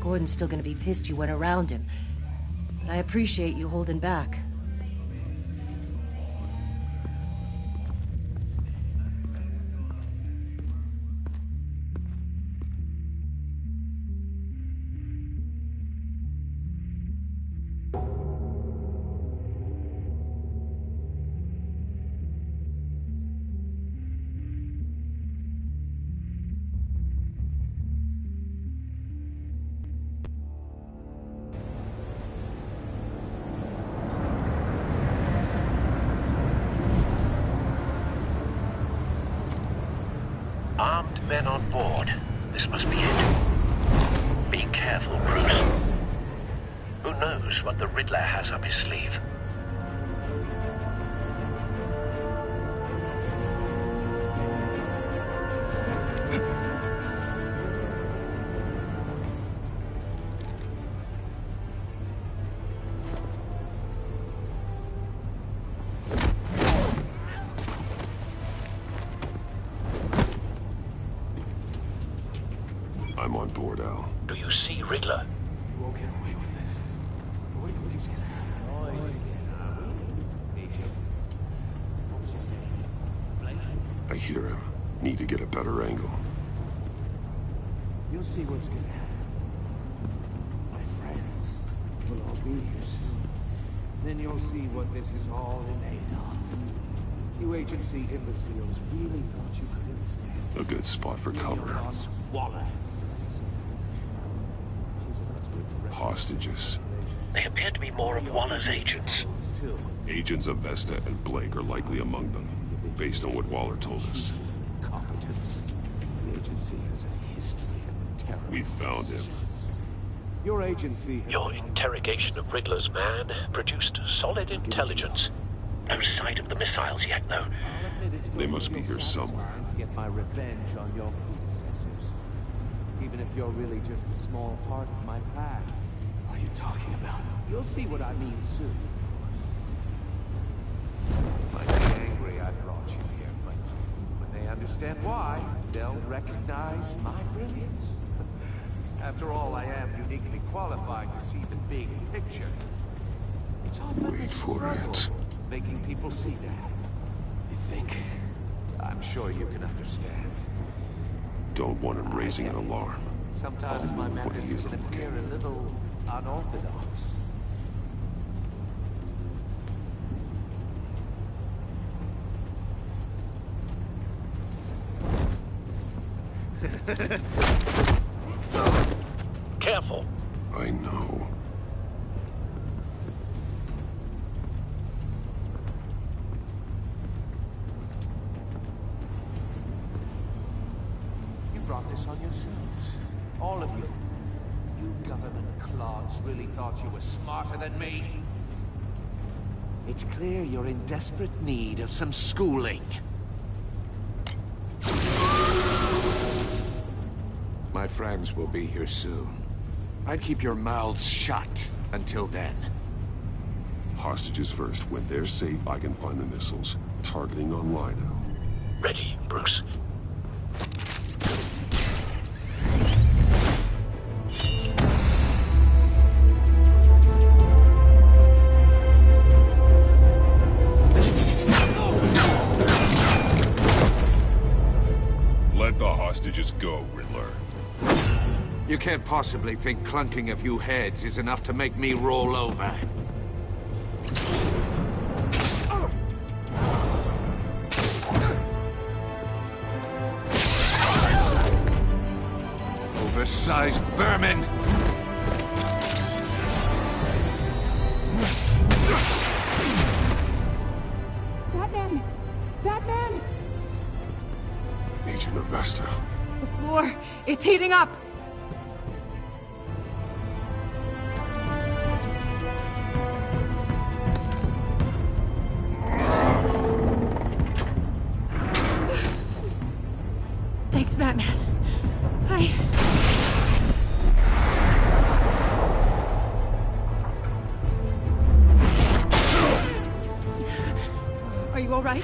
Gordon's still gonna be pissed you went around him. But I appreciate you holding back. Armed men on board. This must be it. Be careful, Bruce. Who knows what the Riddler has up his sleeve? I'm on board, Al. Do you see Riddler? You won't get away with this. What do you think he's gonna I hear him. Need to get a better angle. You'll see what's gonna happen. My friends will all be here soon. Then you'll see what this is all in aid of. You agency imbeciles really thought you could instead. A good spot for cover. Waller. Hostages. They appear to be more of Waller's agents. Agents of Vesta and Blake are likely among them, based on what Waller told us. Competence. The agency has a history of terror. We found him. Your agency has... Your interrogation of Riddler's man produced solid intelligence. No sight of the missiles yet, though. They must be here somewhere. To get my revenge on your predecessors. Even if you're really just a small part of my plan. What are you talking about? You'll see what I mean soon. Might be angry I brought you here, but when they understand why, they'll recognize my brilliance. After all, I am uniquely qualified to see the big picture. It's all been Wait for it. Making people see that. You think? I'm sure you can understand. Don't want him raising an alarm. Sometimes my methods can appear a little unorthodox. Careful. I know. You brought this on yourselves. All of you. You government clods really thought you were smarter than me. It's clear you're in desperate need of some schooling. My friends will be here soon. I'd keep your mouths shut until then. Hostages first. When they're safe, I can find the missiles. Targeting online now. Ready, Bruce. Let the hostages go, Riddler. You can't possibly think clunking a few heads is enough to make me roll over. Oversized vermin! Batman! Batman! Agent of Vesta. The floor, it's heating up! Thanks, Batman. Are you all right?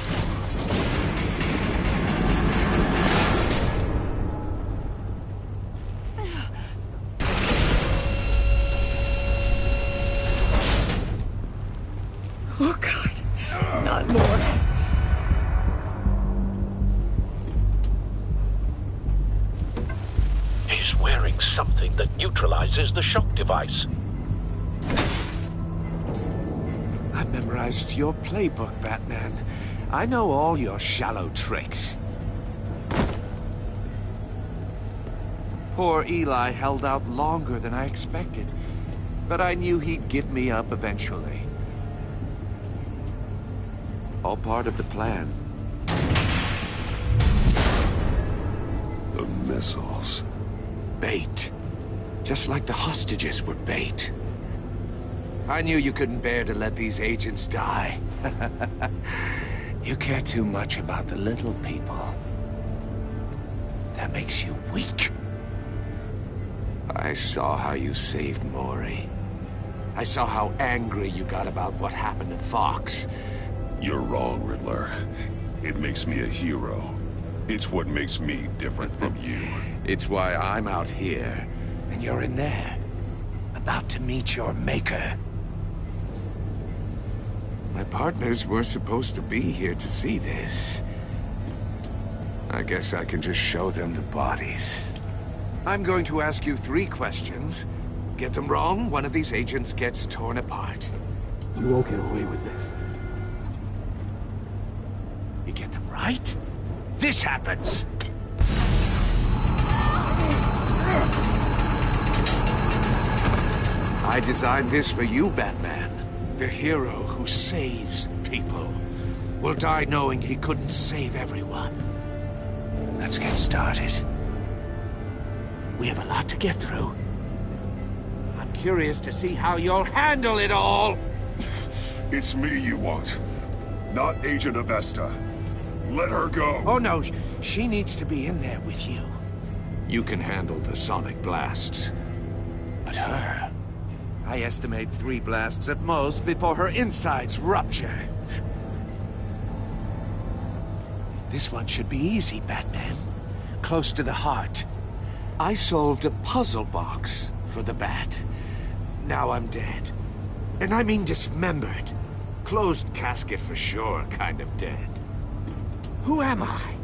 Oh, God. Not more. He's wearing something that neutralizes the shock device. I've memorized your playbook, Batman. I know all your shallow tricks. Poor Eli held out longer than I expected, but I knew he'd give me up eventually. All part of the plan. The missiles. Bait. Just like the hostages were bait. I knew you couldn't bear to let these agents die. You care too much about the little people. That makes you weak. I saw how you saved Maury. I saw how angry you got about what happened to Fox. You're wrong, Riddler. It makes me a hero. It's what makes me different from you. It's why I'm out here, and you're in there, about to meet your maker. My partners were supposed to be here to see this. I guess I can just show them the bodies. I'm going to ask you 3 questions. Get them wrong, one of these agents gets torn apart. You won't get away with this. You get them right, this happens. I designed this for you, Batman. The hero who saves people will die knowing he couldn't save everyone. Let's get started. We have a lot to get through. I'm curious to see how you'll handle it all. It's me you want, not Agent Avesta. Let her go. Oh no, she needs to be in there with you. You can handle the sonic blasts. But her... I estimate 3 blasts at most before her insides rupture. This one should be easy, Batman. Close to the heart. I solved a puzzle box for the Bat. Now I'm dead. And I mean dismembered. Closed casket for sure, kind of dead. Who am I?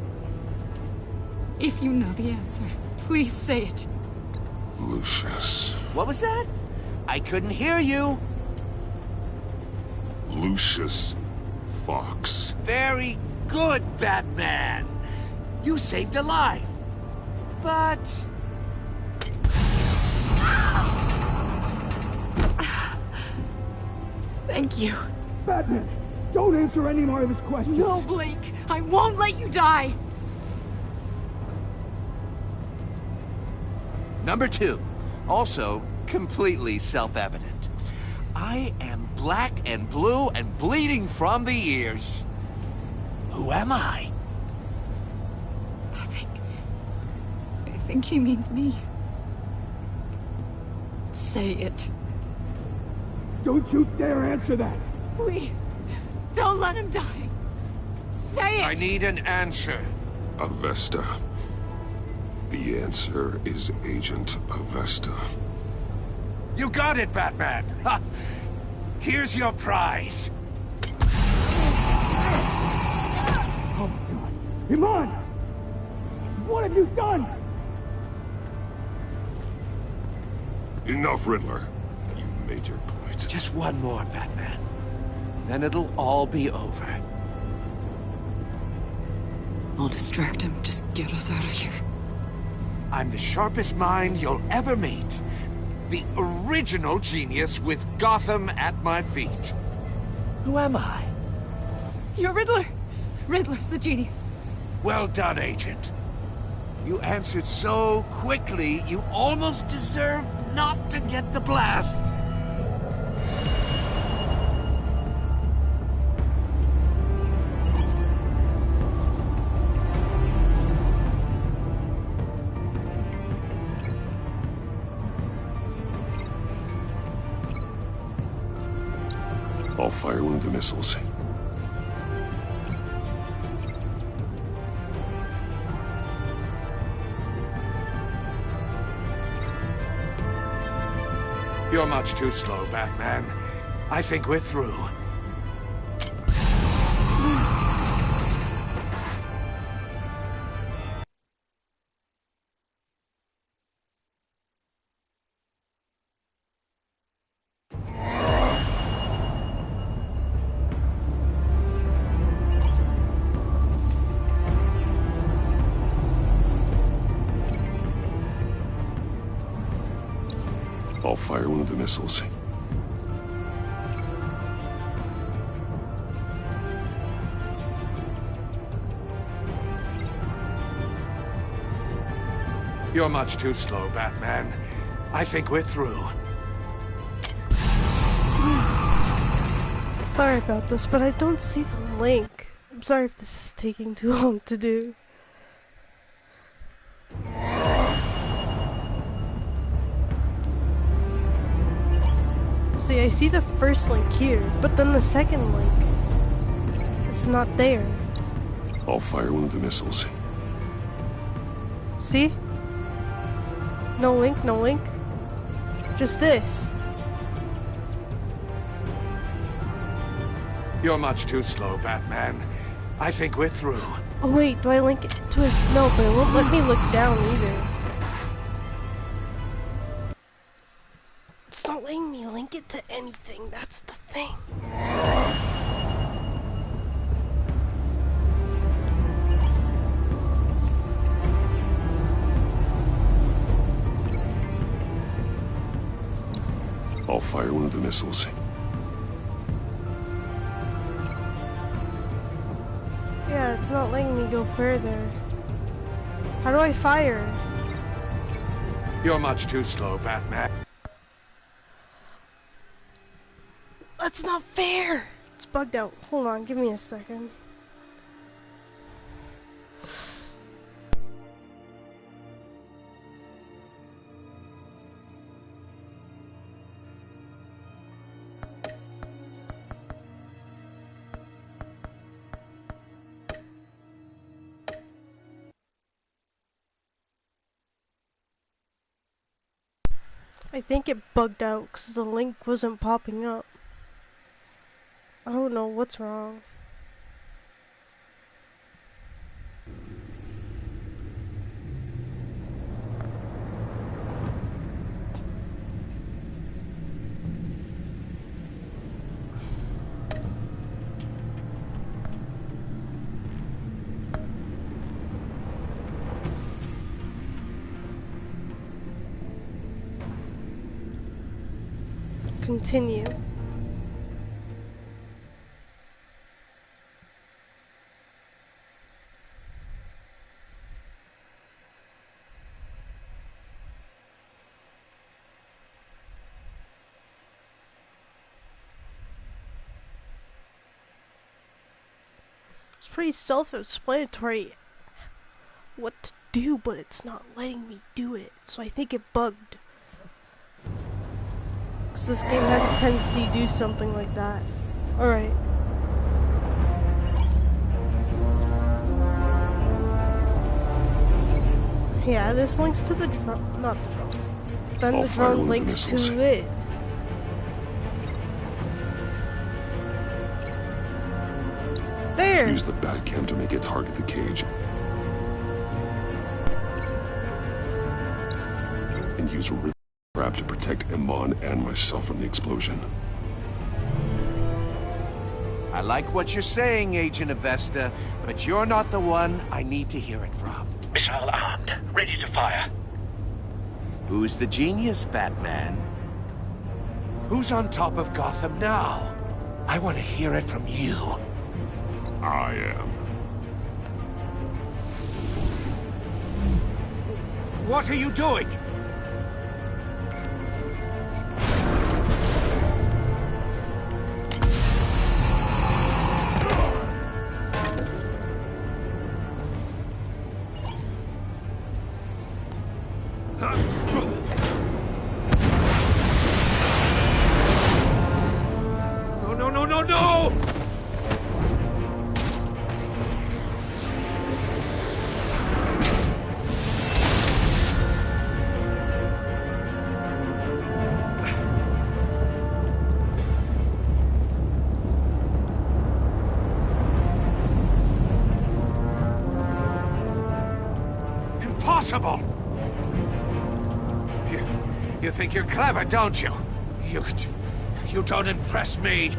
If you know the answer, please say it. Lucius. What was that? I couldn't hear you. Lucius Fox. Very good, Batman. You saved a life. But... Thank you. Batman, don't answer any more of his questions. No, Blake. I won't let you die. Number 2. Also, completely self-evident. I am black and blue and bleeding from the ears. Who am I? I think he means me. Say it. Don't you dare answer that! Please, don't let him die. Say it! I need an answer. Avesta. The answer is Agent Avesta. You got it, Batman! Ha. Here's your prize. Oh my god. Iman! What have you done? Enough, Riddler. You made your point. Just one more, Batman. Then it'll all be over. I'll distract him. Just get us out of here. I'm the sharpest mind you'll ever meet. The original genius with Gotham at my feet. Who am I? You're Riddler. Riddler's the genius. Well done, Agent. You answered so quickly, you almost deserve not to get the blast. I'll fire one of the missiles. You're much too slow, Batman. I think we're through. I'll fire one of the missiles. You're much too slow, Batman. I think we're through. Sorry about this, but I don't see the link. I'm sorry if this is taking too long to do. See, I see the first link here, but then the second link, it's not there. I'll fire one of the missiles. See? No link, no link. Just this. You're much too slow, Batman. I think we're through. Oh wait, do I link it to his... No, but it won't let me look down either. It's not letting me link it to anything, that's the thing. I'll fire one of the missiles. Yeah, it's not letting me go further. How do I fire? You're much too slow, Batman. That's not fair! It's bugged out. Hold on, give me a second. I think it bugged out because the link wasn't popping up. I don't know what's wrong. Continue. It's pretty self-explanatory what to do, but it's not letting me do it, so I think it bugged. Because this game has a tendency to do something like that. Alright. Yeah, this links to the drone, not the drone. Then the drone links to it. There! Use the Batcam to make it target the cage. And use a rip trap to protect Iman and myself from the explosion. I like what you're saying, Agent Avesta, but you're not the one I need to hear it from. Missile armed, ready to fire. Who's the genius, Batman? Who's on top of Gotham now? I want to hear it from you. I am. What are you doing? No! Impossible! You think you're clever, don't you? You don't impress me.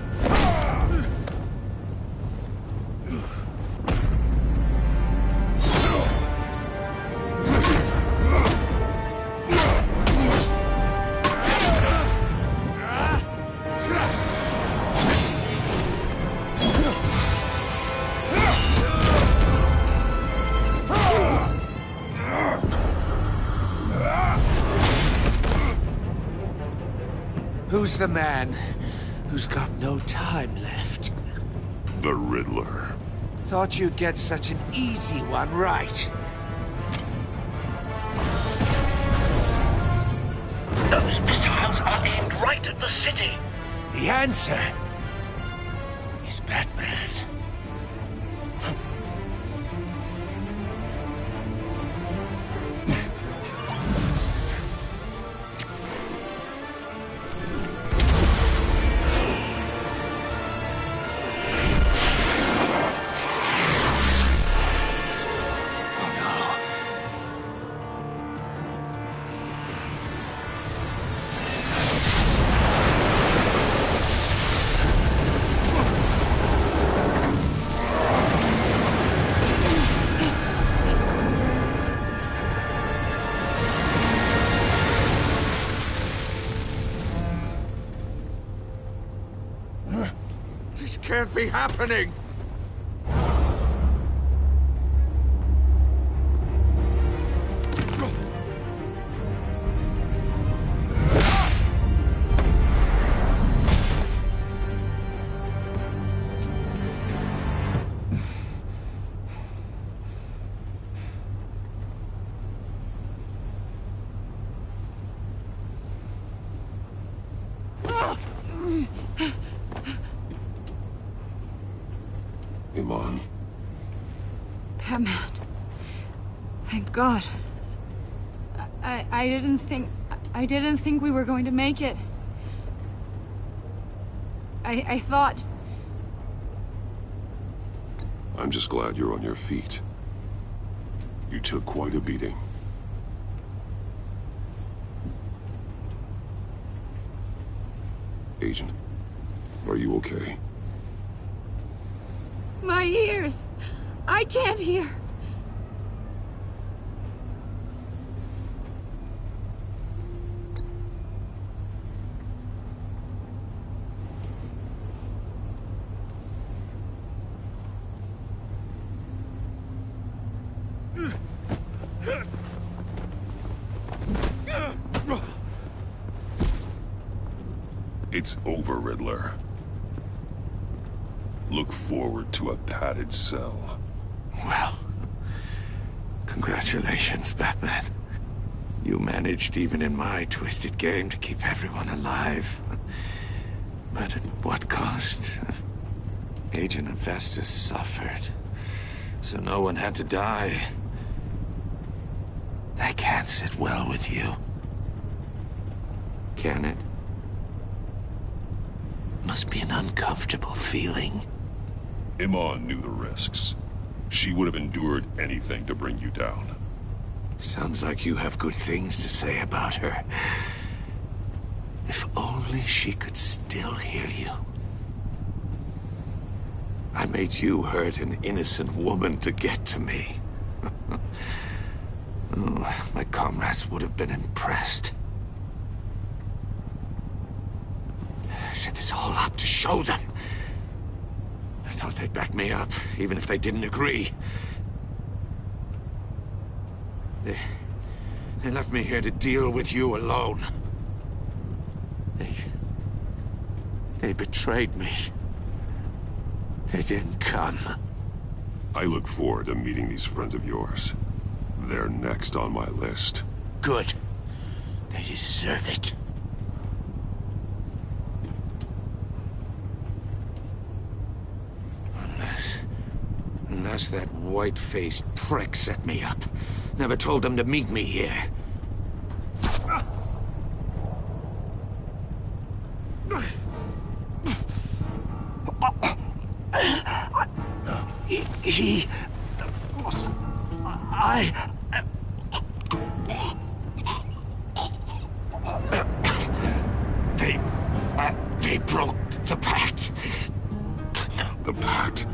Who's the man who's got no time left? The Riddler. Thought you'd get such an easy one right. Those missiles are aimed right at the city. The answer is Batman. This can't be happening! Iman. Batman. Thank God. I didn't think we were going to make it. I thought... I'm just glad you're on your feet. You took quite a beating. Agent, are you okay? My ears! I can't hear! It's over, Riddler. Look forward to a padded cell. Well, congratulations, Batman. You managed, even in my twisted game, to keep everyone alive. But at what cost? Agent Investus suffered, so no one had to die. That can't sit well with you. Can it? Must be an uncomfortable feeling. Iman knew the risks. She would have endured anything to bring you down. Sounds like you have good things to say about her. If only she could still hear you. I made you hurt an innocent woman to get to me. Oh, my comrades would have been impressed. I set this all up to show them. I thought they'd back me up, even if they didn't agree. They left me here to deal with you alone. They betrayed me. They didn't come. I look forward to meeting these friends of yours. They're next on my list. Good. They deserve it. Unless that white-faced prick set me up. Never told them to meet me here. They broke the pact. The pact?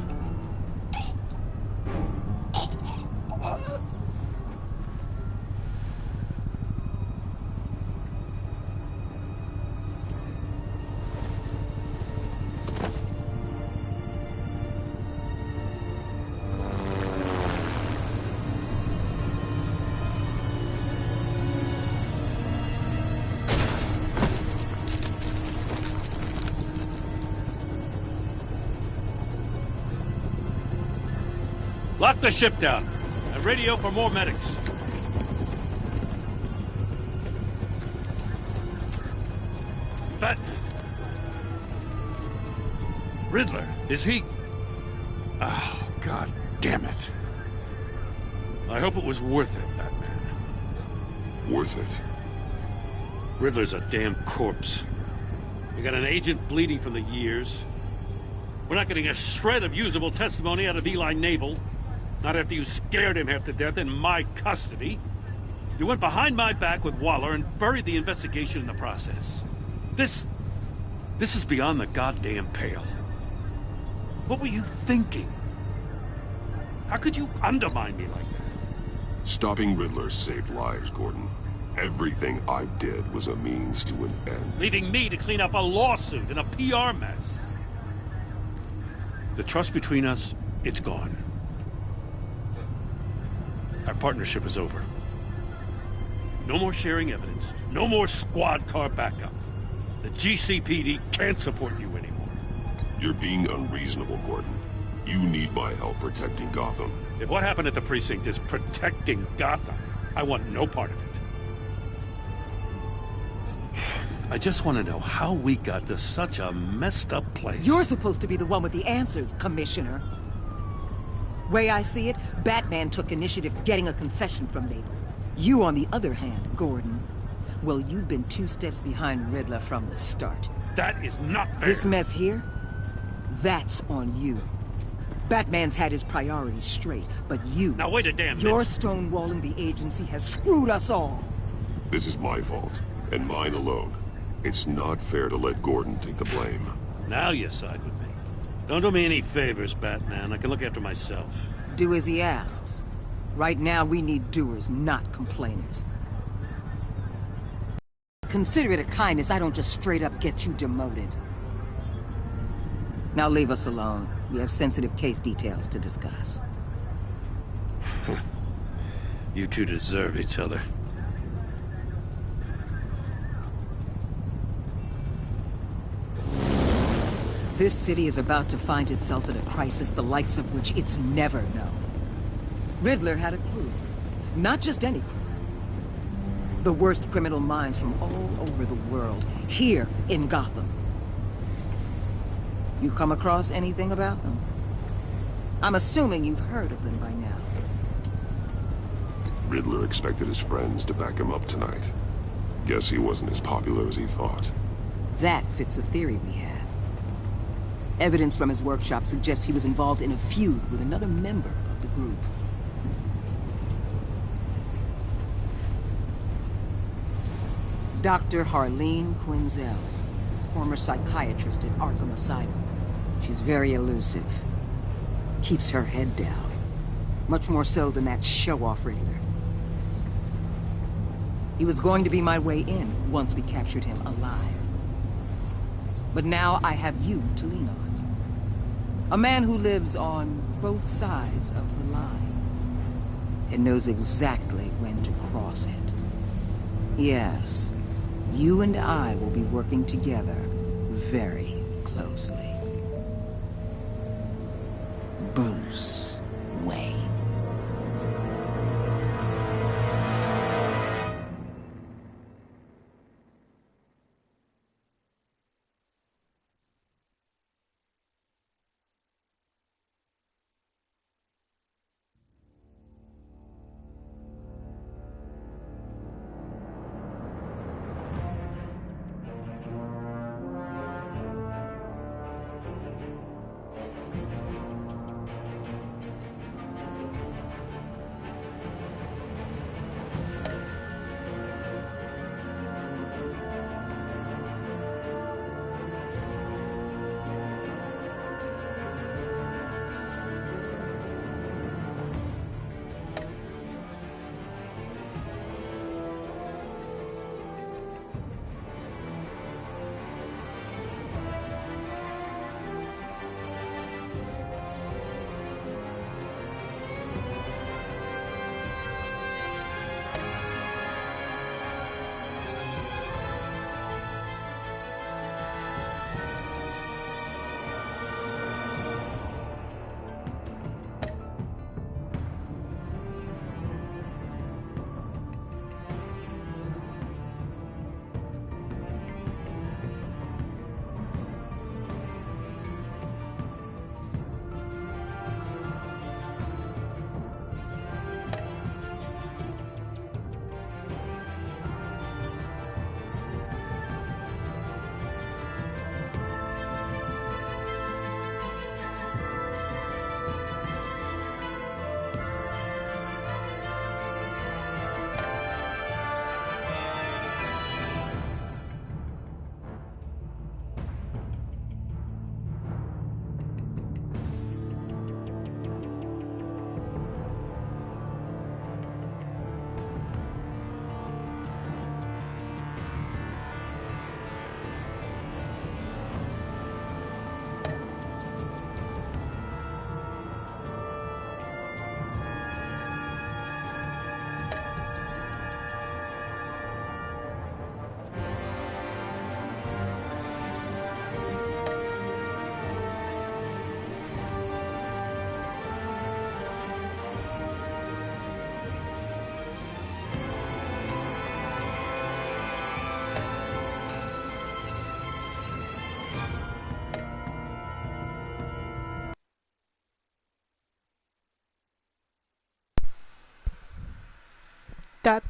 Lock the ship down. And radio for more medics. But... Riddler, is he... Oh, God damn it. I hope it was worth it, Batman. Worth it? Riddler's a damn corpse. We got an agent bleeding from the years. We're not getting a shred of usable testimony out of Eli Nabel. Not after you scared him half to death in my custody. You went behind my back with Waller and buried the investigation in the process. This is beyond the goddamn pale. What were you thinking? How could you undermine me like that? Stopping Riddler saved lives, Gordon. Everything I did was a means to an end. Leaving me to clean up a lawsuit and a PR mess. The trust between us, it's gone. Our partnership is over. No more sharing evidence. No more squad car backup. The GCPD can't support you anymore. You're being unreasonable, Gordon. You need my help protecting Gotham. If what happened at the precinct is protecting Gotham, I want no part of it. I just want to know how we got to such a messed up place. You're supposed to be the one with the answers, Commissioner. Way I see it, Batman took initiative getting a confession from Mabel. You, on the other hand, Gordon, well, you've been 2 steps behind Riddler from the start. That is not fair. This mess here, that's on you. Batman's had his priorities straight, but you... Now wait a damn minute. Your stonewalling the agency has screwed us all. This is my fault, and mine alone. It's not fair to let Gordon take the blame. Now you side with me. Don't do me any favors, Batman. I can look after myself. Do as he asks. Right now, we need doers, not complainers. Consider it a kindness I don't just straight up get you demoted. Now leave us alone. We have sensitive case details to discuss. You two deserve each other. This city is about to find itself in a crisis the likes of which it's never known. Riddler had a crew. Not just any crew. The worst criminal minds from all over the world, here in Gotham. You come across anything about them? I'm assuming you've heard of them by now. Riddler expected his friends to back him up tonight. Guess he wasn't as popular as he thought. That fits a theory we have. Evidence from his workshop suggests he was involved in a feud with another member of the group. Dr. Harleen Quinzel, former psychiatrist at Arkham Asylum. She's very elusive. Keeps her head down. Much more so than that show-off Riddler. He was going to be my way in once we captured him alive. But now I have you to lean on. A man who lives on both sides of the line. And knows exactly when to cross it. Yes, you and I will be working together very closely. Bruce Wayne.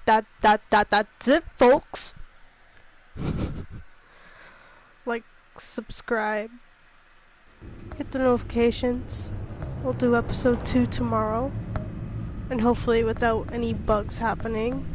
That's it, folks. Like, subscribe, hit the notifications. We'll do episode 2 tomorrow, and hopefully without any bugs happening.